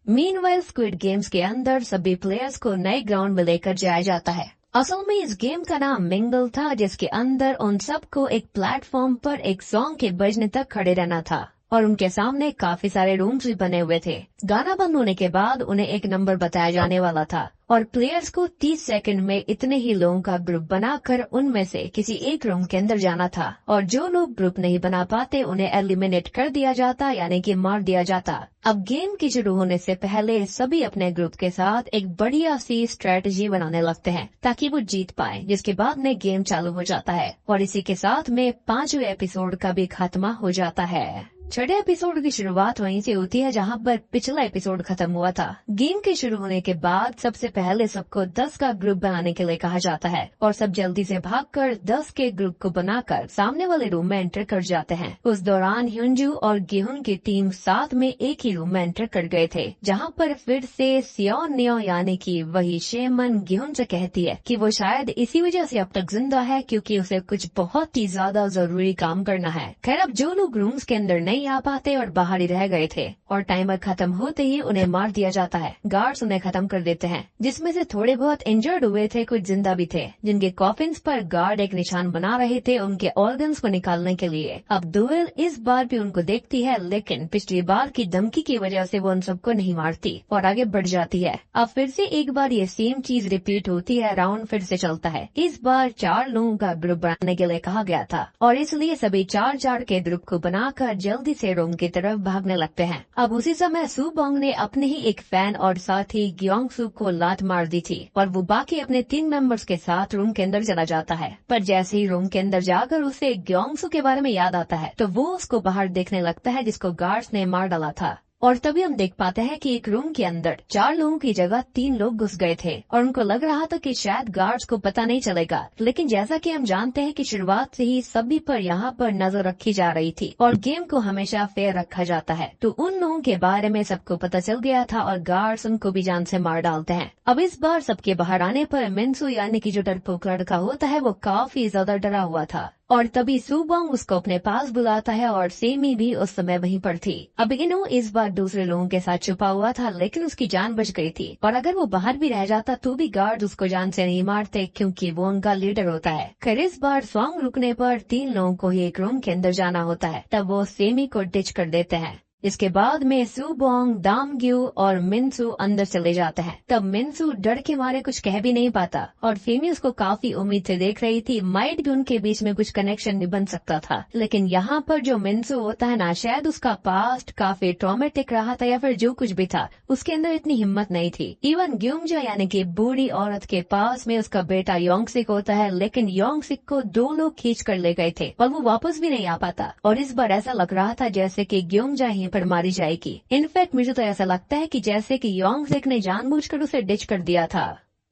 मीनवाइल स्क्विड गेम्स के अंदर सभी प्लेयर्स को नए ग्राउंड में लेकर जाया जाता है। असल में इस गेम का नाम मिंगल था, जिसके अंदर उन सबको एक प्लेटफॉर्म पर एक सॉन्ग के बजने तक खड़े रहना था और उनके सामने काफी सारे रूम्स भी बने हुए थे। गाना बंद होने के बाद उन्हें एक नंबर बताया जाने वाला था और प्लेयर्स को 30 सेकंड में इतने ही लोगों का ग्रुप बनाकर उनमें से किसी एक रूम के अंदर जाना था और जो लोग ग्रुप नहीं बना पाते उन्हें एलिमिनेट कर दिया जाता, यानी कि मार दिया जाता। अब गेम के शुरू होने से पहले सभी अपने ग्रुप के साथ एक बढ़िया सी स्ट्रेटजी बनाने लगते हैं ताकि वो जीत पाए, जिसके बाद में गेम चालू हो जाता है और इसी के साथ में 5वें एपिसोड का भी खात्मा हो जाता है। छठे एपिसोड की शुरुआत वहीं से होती है जहां पर पिछला एपिसोड खत्म हुआ था। गेम के शुरू होने के बाद सबसे पहले सबको 10 का ग्रुप बनाने के लिए कहा जाता है और सब जल्दी से भागकर 10 के ग्रुप को बनाकर सामने वाले रूम में एंटर कर जाते हैं। उस दौरान ह्युंजू और गेहूं की टीम साथ में एक ही रूम में एंटर कर गए थे, जहां पर फिर से सियोन नियो यानी कि वही शेमन गेहूं से कहती है कि वो शायद इसी वजह से अब तक जिंदा है क्योंकि उसे कुछ बहुत ही ज्यादा जरूरी काम करना है। खैर अब जो लोग रूम्स के अंदर नहीं आ पाते और बाहर ही रह गए थे और टाइमर खत्म होते ही उन्हें मार दिया जाता है। गार्ड्स उन्हें खत्म कर देते हैं, जिसमें से थोड़े बहुत इंजर्ड हुए थे, कुछ जिंदा भी थे, जिनके कॉफिन्स पर गार्ड एक निशान बना रहे थे उनके ऑर्गन्स को निकालने के लिए। अब दुएल इस बार भी उनको देखती है, लेकिन पिछली बार की धमकी की वजह से वो उन सबको नहीं मारती और आगे बढ़ जाती है। अब फिर से एक बार ये सेम चीज रिपीट होती है, राउंड फिर से चलता है। इस बार 4 लोगों का ग्रुप बनाने के लिए कहा गया था और इसलिए सभी 4-4 के ग्रुप को बनाकर जल्दी से रूम की तरफ भागने लगते हैं। अब उसी समय सू बोंग ने अपने ही एक फैन और साथ ही ग्योंग सू को लात मार दी थी और वो बाकी अपने 3 मेंबर्स के साथ रूम के अंदर चला जाता है। पर जैसे ही रूम के अंदर जाकर उसे ग्योंग सू के बारे में याद आता है तो वो उसको बाहर देखने लगता है जिसको गार्ड्स ने मार डाला था। और तभी हम देख पाते हैं कि एक रूम के अंदर 4 लोगों की जगह 3 लोग घुस गए थे और उनको लग रहा था कि शायद गार्ड्स को पता नहीं चलेगा, लेकिन जैसा कि हम जानते हैं कि शुरुआत से ही सभी पर यहाँ पर नजर रखी जा रही थी और गेम को हमेशा फेयर रखा जाता है, तो उन लोगों के बारे में सबको पता चल गया था और गार्ड्स उनको भी जान से मार डालते हैं। अब इस बार सबके बाहर आने पर मिनसू यानी कि जो डरपोक लड़का होता है वो काफी ज्यादा डरा हुआ था और तभी सू बोंग उसको अपने पास बुलाता है और सेमी भी उस समय वहीं पर थी। अब इनो इस बार दूसरे लोगों के साथ छुपा हुआ था, लेकिन उसकी जान बच गई थी और अगर वो बाहर भी रह जाता तो भी गार्ड उसको जान से नहीं मारते क्योंकि वो उनका लीडर होता है। खैर इस बार सॉन्ग रुकने पर 3 लोगों को ही एक रूम के अंदर जाना होता है, तब वो सेमी को डिच कर देते हैं। इसके बाद में सू बोंग, दामग्यू और मिनसू अंदर चले जाते हैं। तब मिनसू डर के मारे कुछ कह भी नहीं पाता और फेमी उसको काफी उम्मीद से देख रही थी। माइट भी उनके बीच में कुछ कनेक्शन नहीं बन सकता था, लेकिन यहाँ पर जो मिनसू होता है ना, शायद उसका पास्ट काफी ट्रॉमेटिक रहा था या फिर जो कुछ भी था उसके अंदर इतनी हिम्मत नहीं थी। इवन ग्योंगजा यानी कि बूढ़ी औरत के पास में उसका बेटा योंगसिक होता है, लेकिन योंगसिक को 2 लोग खींच कर ले गए थे और वो वापस भी नहीं आ पाता और इस बार ऐसा लग रहा था जैसे कि ग्योंगजा ही पर मारी जाएगी। इनफैक्ट मुझे तो ऐसा लगता है कि जैसे कि योंगसिक ने जानबूझकर उसे डिच कर दिया था।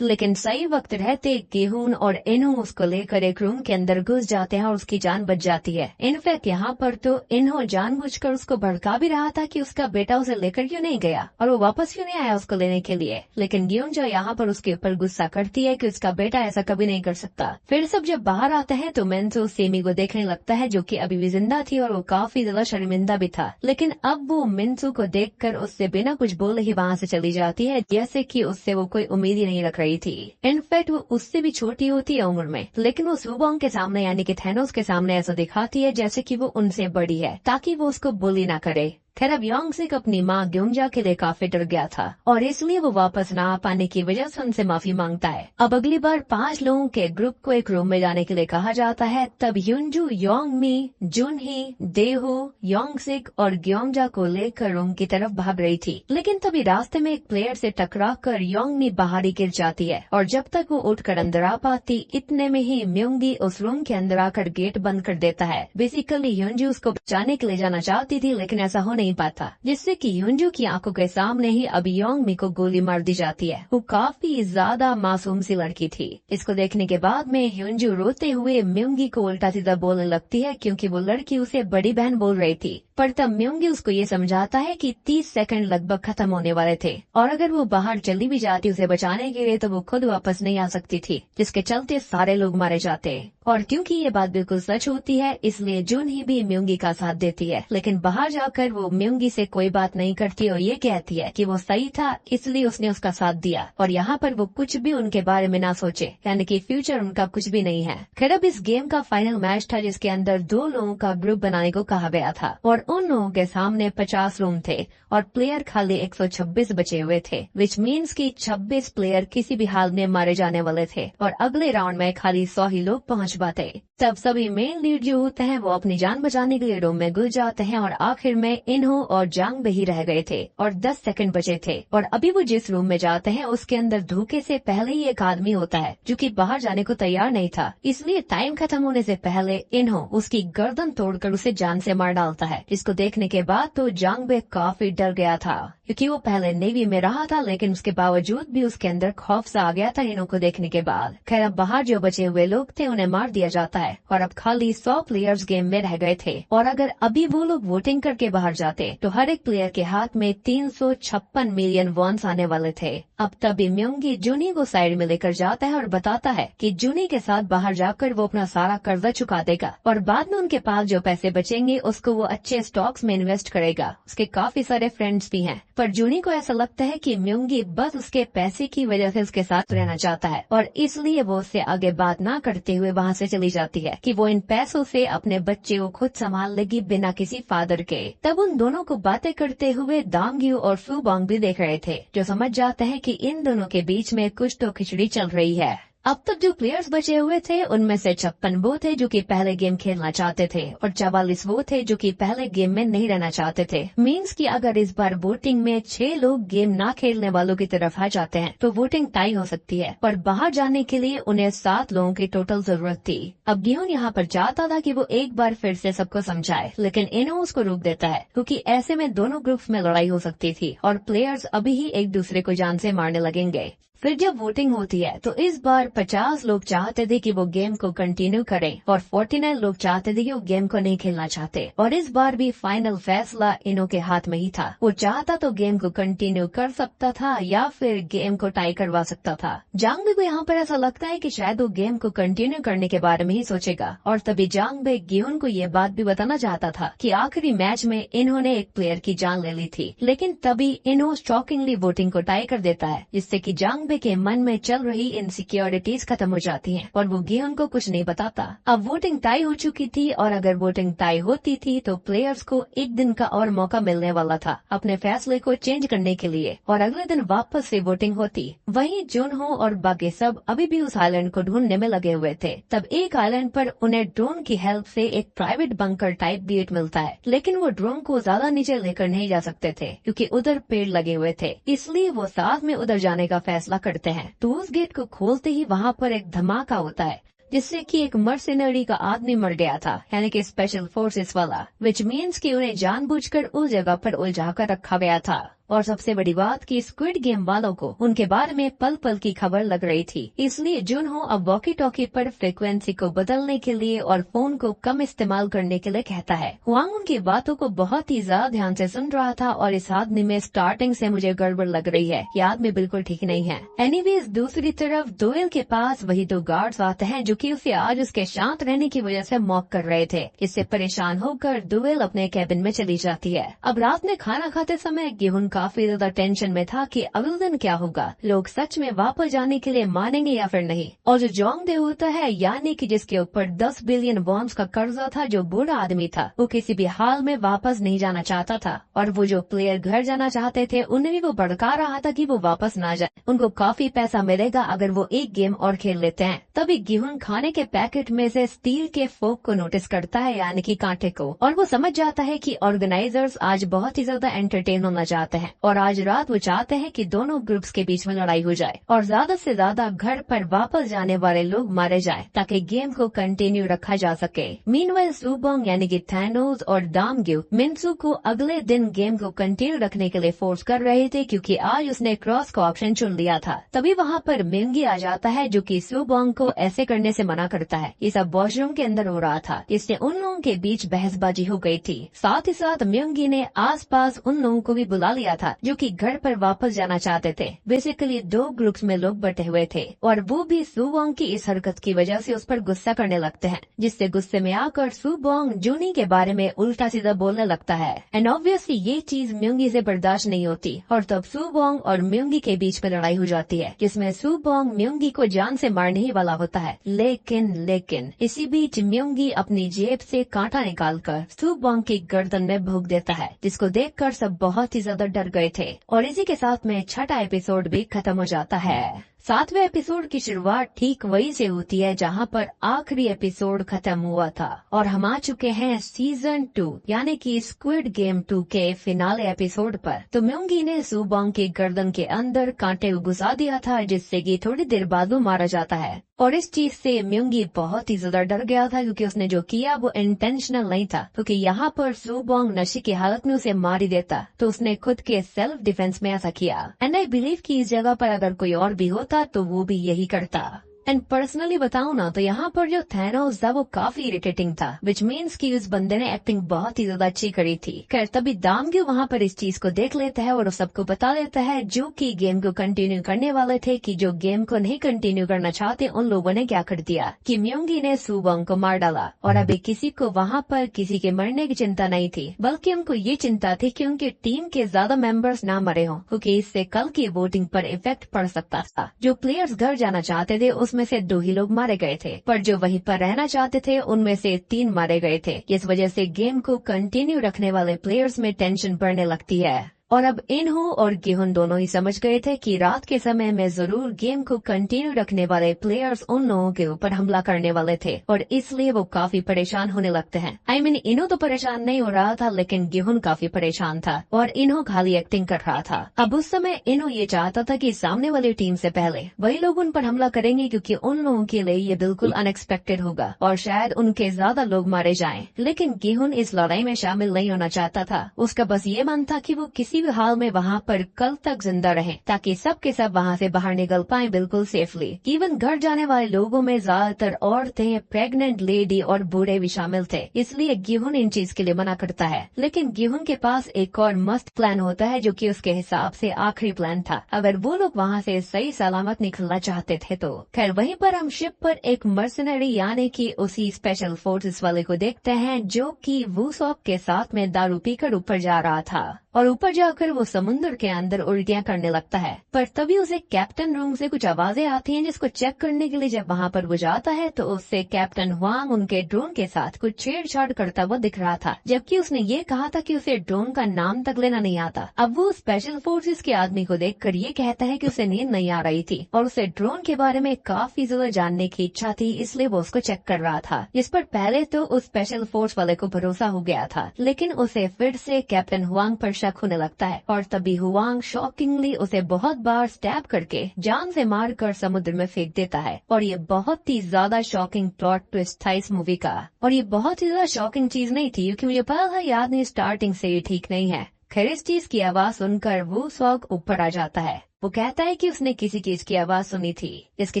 लेकिन सही वक्त रहते गेहून और इन्हो उसको लेकर एक रूम के अंदर घुस जाते हैं और उसकी जान बच जाती है। इनफैक्ट यहाँ पर तो इन्हो जानबूझकर उसको भड़का भी रहा था कि उसका बेटा उसे लेकर क्यों नहीं गया और वो वापस क्यों नहीं आया उसको लेने के लिए। लेकिन गेहून जो यहाँ पर उसके ऊपर गुस्सा करती है कि उसका बेटा ऐसा कभी नहीं कर सकता। फिर सब जब बाहर आते हैं तो मिन्सू सेमी को देखने लगता है जो कि अभी भी जिंदा थी और वो काफी ज्यादा शर्मिंदा भी था। लेकिन अब वो मिन्सू को देखकर उससे बिना कुछ बोले ही वहाँ से चली जाती है, जैसे कि उससे वो कोई उम्मीद ही नहीं रख रही थी। इनफैक्ट वो उससे भी छोटी होती है उम्र में, लेकिन वो सुबोंग के सामने यानी कि थैनोस के सामने ऐसा दिखाती है जैसे कि वो उनसे बड़ी है ताकि वो उसको बुली ना करे। खैर अब योंगसिक अपनी माँ ग्योंजा के लिए काफी डर गया था और इसलिए वो वापस ना आ पाने की वजह से उनसे माफी मांगता है। अब अगली बार 5 लोगों के ग्रुप को एक रूम में जाने के लिए कहा जाता है। तब युनजू, योंगमी, जुनही, देहो, योंगसिक और ग्योंजा को लेकर रूम की तरफ भाग रही थी। लेकिन तभी रास्ते में एक प्लेयर से टकराकर योंगमी बाहर ही गिर जाती है और जब तक वो उठकर अंदर आ पाती इतने में ही म्योंगी उस रूम के अंदर आकर गेट बंद कर देता है। बेसिकली युनजू उसको बचाने के लिए जाना चाहती थी लेकिन ऐसा हो नहीं पाता, जिससे कि युनजू की आंखों के सामने ही अब योंगमी को गोली मार दी जाती है। वो काफी ज्यादा मासूम सी लड़की थी। इसको देखने के बाद में युनजू रोते हुए म्योंगी को उल्टा सीधा बोलने लगती है क्योंकि वो लड़की उसे बड़ी बहन बोल रही थी। पर तब म्योंगी उसको ये समझाता है कि 30 सेकंड लगभग खत्म होने वाले थे और अगर वो बाहर चली भी जाती उसे बचाने के लिए तो वो खुद वापस नहीं आ सकती थी, जिसके चलते सारे लोग मारे जाते। और क्योंकि ये बात बिल्कुल सच होती है इसलिए जुनही भी म्योंगी का साथ देती है। लेकिन बाहर जाकर वो म्योंगी से कोई बात नहीं करती और ये कहती है कि वो सही था इसलिए उसने उसका साथ दिया और यहाँ पर वो कुछ भी उनके बारे में ना सोचे, यानी कि फ्यूचर उनका कुछ भी नहीं है। खैर अब इस गेम का फाइनल मैच था जिसके अंदर 2 लोगों का ग्रुप बनाने को कहा गया था और उन लोगों के सामने 50 रूम थे और प्लेयर खाली 126 बचे हुए थे, विच मीन्स कि 26 प्लेयर किसी भी हाल में मारे जाने वाले थे और अगले राउंड में खाली 100 ही लोग पहुंच पाते। तब सभी मेन लीड जो होते हैं वो अपनी जान बचाने के लिए रूम में घुस जाते हैं और आखिर में इन्हो और जांग ही रह गए थे और 10 सेकंड बचे थे और अभी वो जिस रूम में जाते हैं उसके अंदर धोखे से पहले ही एक आदमी होता है जो कि बाहर जाने को तैयार नहीं था। इसलिए टाइम खत्म होने से पहले इन्हो उसकी गर्दन तोड़कर उसे जान से मार डालता है, जिसको देखने के बाद तो जांग काफी डर गया था क्योंकि वो पहले नेवी में रहा था, लेकिन उसके बावजूद भी उसके अंदर खौफ सा आ गया था इन्हो को देखने के बाद। खैर अब बाहर जो बचे हुए लोग थे उन्हें मार दिया जाता है और अब खाली 100 प्लेयर्स गेम में रह गए थे और अगर अभी वो लोग वोटिंग करके बाहर जाते तो हर एक प्लेयर के हाथ में 356 मिलियन वॉन्स आने वाले थे। अब तभी म्योंगी जुनी को साइड में लेकर जाता है और बताता है कि जुनी के साथ बाहर जाकर वो अपना सारा कर्जा चुका देगा और बाद में उनके पास जो पैसे बचेंगे उसको वो अच्छे स्टॉक्स में इन्वेस्ट करेगा। उसके काफी सारे फ्रेंड्स भी हैं, पर जुनी को ऐसा लगता है कि म्योंगी बस उसके पैसे की वजह से उसके साथ रहना चाहता है और इसलिए वो उससे आगे बात ना करते हुए वहाँ से चली जाती है कि वो इन पैसों से अपने बच्चे को खुद संभाल लेगी बिना किसी फादर के। तब उन दोनों को बातें करते हुए दांग्यू और फुबोंग भी देख रहे थे, जो समझ जाते हैं कि इन दोनों के बीच में कुछ तो खिचड़ी चल रही है। अब तक जो प्लेयर्स बचे हुए थे उनमें से 56 वो थे जो कि पहले गेम खेलना चाहते थे और 44 वो थे जो कि पहले गेम में नहीं रहना चाहते थे। मींस कि अगर इस बार वोटिंग में 6 लोग गेम ना खेलने वालों की तरफ आ जाते हैं तो वोटिंग टाई हो सकती है और बाहर जाने के लिए उन्हें 7 लोगों की टोटल जरूरत थी। अब गेहून यहाँ पर चाहता था कि वो एक बार फिर से सबको समझाए, लेकिन इन्हो उसको रोक देता है क्योंकि ऐसे में दोनों ग्रुप्स में लड़ाई हो सकती थी और प्लेयर्स अभी ही एक दूसरे को जान से मारने लगेंगे। फिर जब वोटिंग होती है तो इस बार 50 लोग चाहते थे कि वो गेम को कंटिन्यू करें और 49 लोग चाहते थे कि वो गेम को नहीं खेलना चाहते और इस बार भी फाइनल फैसला इन्हो के हाथ में ही था। वो चाहता तो गेम को कंटिन्यू कर सकता था या फिर गेम को टाई करवा सकता था। जांग को यहाँ पर ऐसा लगता है कि शायद वो गेम को कंटिन्यू करने के बारे में ही सोचेगा और तभी जांग गियोन को ये बात भी बताना चाहता था कि आखिरी मैच में इन्होंने एक प्लेयर की जान ले ली थी, लेकिन तभी इन्हो शॉकिंगली वोटिंग को टाई कर देता है, जिससे कि जांग के मन में चल रही इनसिक्योरिटीज खत्म हो जाती हैं और वो गियोन को कुछ नहीं बताता। अब वोटिंग टाई हो चुकी थी और अगर वोटिंग टाई होती थी तो प्लेयर्स को एक दिन का और मौका मिलने वाला था अपने फैसले को चेंज करने के लिए और अगले दिन वापस से वोटिंग होती। वहीं जुनहो और बाकी सब अभी भी उस आइलैंड को ढूंढने में लगे हुए थे। तब एक आइलैंड पर उन्हें ड्रोन की हेल्प से एक प्राइवेट बंकर टाइप गेट मिलता है, लेकिन वो ड्रोन को ज्यादा नीचे लेकर नहीं जा सकते थे क्योंकि उधर पेड़ लगे हुए थे, इसलिए वो साथ में उधर जाने का फैसला करते हैं। तो उस गेट को खोलते ही वहाँ पर एक धमाका होता है जिससे कि एक मर्सिनरी का आदमी मर गया था, यानी कि स्पेशल फोर्सेस वाला, विच मीन्स कि उन्हें जानबूझकर उस जगह पर उलझा कर रखा गया था। और सबसे बड़ी बात कि स्क्विड गेम वालों को उनके बारे में पल पल की खबर लग रही थी। इसलिए जुनहो अब वॉकी टॉकी पर फ्रिक्वेंसी को बदलने के लिए और फोन को कम इस्तेमाल करने के लिए कहता है। हुआंग उनकी बातों को बहुत ही ज्यादा ध्यान से सुन रहा था और इस आदमी में स्टार्टिंग से मुझे गड़बड़ लग रही है, ये आदमी बिल्कुल ठीक नहीं है। एनीवेज दूसरी तरफ डोएल के पास वही दो गार्ड्स आते हैं जो कि उसे आज उसके शांत रहने की वजह से मॉक कर रहे थे। इससे परेशान होकर डोएल अपने कैबिन में चली जाती है। अब रात में खाना खाते समय गिहुन काफी ज्यादा टेंशन में था कि अगले दिन क्या होगा, लोग सच में वापस जाने के लिए मानेंगे या फिर नहीं। और जो जोंग दे होता है यानी कि जिसके ऊपर 10 बिलियन वॉन्स का कर्जा था, जो बूढ़ा आदमी था, वो किसी भी हाल में वापस नहीं जाना चाहता था। और वो जो प्लेयर घर जाना चाहते थे उन्हें भी वो भड़का रहा था कि वो वापस ना जाए, उनको काफी पैसा मिलेगा अगर वो एक गेम और खेल लेते हैं। तभी गिहुन खाने के पैकेट में से स्टील के फोक को नोटिस करता है, यानी कि कांटे को, और वो समझ जाता है कि ऑर्गेनाइजर्स आज बहुत ही ज्यादा एंटरटेन होना चाहते हैं और आज रात वो चाहते हैं कि दोनों ग्रुप्स के बीच में लड़ाई हो जाए और ज्यादा से ज्यादा घर पर वापस जाने वाले लोग मारे जाए ताकि गेम को कंटिन्यू रखा जा सके। मीनवाइल सुबोंग यानी कि थैनोस और दामग्यू मिन्सू को अगले दिन गेम को कंटिन्यू रखने के लिए फोर्स कर रहे थे क्योंकि आज उसने क्रॉस का ऑप्शन चुन लिया था। तभी वहाँ पर मिंगी आ जाता है जो कि सुबोंग को ऐसे करने से मना करता है। ये सब वॉशरूम के अंदर हो रहा था, इससे उन लोगों के बीच बहसबाजी हो गई थी। साथ ही साथ मिंगी ने आसपास उन लोगों को भी बुला लिया था जो कि घर पर वापस जाना चाहते थे। बेसिकली दो ग्रुप्स में लोग बटे हुए थे और वो भी सुबोंग की इस हरकत की वजह से उस पर गुस्सा करने लगते हैं, जिससे गुस्से में आकर सुबोंग जूनी के बारे में उल्टा सीधा बोलने लगता है। एंड ऑब्वियसली ये चीज मिंगी से बर्दाश्त नहीं होती और तब सुबोंग और मिंगी के बीच में लड़ाई हो जाती है, जिसमें सुबोंग मिंगी को जान से मारने ही वाला होता है। लेकिन इसी बीच मिंगी अपनी जेब से कांटा निकालकर सुबोंग की गर्दन में भोंक देता है, जिसको देखकर सब बहुत ही ज्यादा डर गए थे। और इसी के साथ में छठा एपिसोड भी खत्म हो जाता है। 7वें एपिसोड की शुरुआत ठीक वही से होती है जहां पर आखिरी एपिसोड खत्म हुआ था और हम आ चुके हैं सीजन 2 यानी कि स्क्विड गेम 2 के फिनाले एपिसोड पर। तो मिंगी ने सुबोंग की गर्दन के अंदर कांटे को घुसा दिया था, जिससे कि थोड़ी देर बाद वो मारा जाता है। और इस चीज से मिंगी बहुत ही ज्यादा डर गया था क्योंकि उसने जो किया वो इंटेंशनल नहीं था, क्योंकि यहाँ पर सुबोंग नशे की हालत में उसे मार ही देता, तो उसने खुद के सेल्फ डिफेंस में ऐसा किया। एंड आई बिलीव कि इस जगह पर अगर कोई और भी होता तो वो भी यही करता। एंड पर्सनली बताऊं ना तो यहाँ पर जो थैनोस था वो काफी इरिटेटिंग था, विच मीन्स कि उस बंदे ने एक्टिंग बहुत ही ज्यादा अच्छी करी थी। खैर तभी दामग्यू वहाँ पर इस चीज को देख लेता है और सबको बता देता है जो कि गेम को कंटिन्यू करने वाले थे कि जो गेम को नहीं कंटिन्यू करना चाहते उन लोगों ने क्या कर दिया कि मिंगी ने सुबोंग को मार डाला। और अभी किसी को वहाँ पर किसी के मरने की चिंता नहीं थी, बल्कि उनको ये चिंता थी कि उनकी टीम के ज्यादा मेंबर्स ना मरे हों, क्योंकि इससे कल की वोटिंग पर इफेक्ट पड़ सकता था। जो प्लेयर्स घर जाना चाहते थे उसमें से 2 ही लोग मारे गए थे, पर जो वहीं पर रहना चाहते थे उनमें से 3 मारे गए थे। इस वजह से गेम को कंटिन्यू रखने वाले प्लेयर्स में टेंशन बढ़ने लगती है। और अब इन्हो और गिहुन दोनों ही समझ गए थे कि रात के समय में जरूर गेम को कंटिन्यू रखने वाले प्लेयर्स उन लोगों के ऊपर हमला करने वाले थे और इसलिए वो काफी परेशान होने लगते हैं। आई मीन इन्हो तो परेशान नहीं हो रहा था, लेकिन गिहुन काफी परेशान था और इन्हो खाली एक्टिंग कर रहा था। अब उस समय इन्हो ये चाहता था कि सामने वाली टीम से पहले वही लोग उन पर हमला करेंगे, क्योंकि उन लोगों के लिए ये बिल्कुल अनएक्सपेक्टेड होगा और शायद उनके ज्यादा लोग मारे जाएं। लेकिन गिहुन इस लड़ाई में शामिल नहीं होना चाहता था। उसका बस ये मन था कि वो किसी भी हाल में वहाँ पर कल तक जिंदा रहे ताकि सब के सब वहाँ से बाहर निकल पाएं बिल्कुल सेफली। इवन घर जाने वाले लोगों में ज्यादातर औरतें, प्रेग्नेंट लेडी और बूढ़े भी शामिल थे, इसलिए गिहुन इन चीज के लिए मना करता है। लेकिन गिहुन के पास एक और मस्त प्लान होता है जो कि उसके हिसाब से आखिरी प्लान था, अगर वो लोग वहाँ से सही सलामत निकलना चाहते थे तो। खैर वहीं पर हम शिप पर एक मर्सनरी यानी कि उसी स्पेशल फोर्सेस वाले को देखते हैं जो कि वूसॉप के साथ में दारू पीकर ऊपर जा रहा था और ऊपर जाकर वो समुद्र के अंदर उल्टियां करने लगता है। पर तभी उसे कैप्टन रूम से कुछ आवाजें आती हैं, जिसको चेक करने के लिए जब वहाँ पर वो जाता है तो उससे कैप्टन हुआंग उनके ड्रोन के साथ कुछ छेड़छाड़ करता हुआ दिख रहा था, जबकि उसने ये कहा था कि उसे ड्रोन का नाम तक लेना नहीं आता। अब वो स्पेशल फोर्सेस के आदमी को देखकर ये कहता है कि उसे नींद नहीं आ रही थी और उसे ड्रोन के बारे में काफी ज्यादा जानने की इच्छा थी, इसलिए वो उसको चेक कर रहा था। जिस पर पहले तो उस स्पेशल फोर्स वाले को भरोसा हो गया था, लेकिन उसे फिर से कैप्टन हुआंग पर शक होने लगता है और तभी हुआंग शॉकिंगली उसे बहुत बार स्टैब करके जान से मारकर समुद्र में फेंक देता है। और ये बहुत ही ज्यादा शॉकिंग प्लॉट ट्विस्ट था इस मूवी का। और ये बहुत ही ज्यादा शॉकिंग चीज नहीं थी क्योंकि मुझे पता था ये आदमी स्टार्टिंग से ही ठीक नहीं है, खैर इस चीज की आवाज सुनकर वो सॉग ऊपर आ जाता है। वो कहता है कि उसने किसी चीज की आवाज सुनी थी। इसके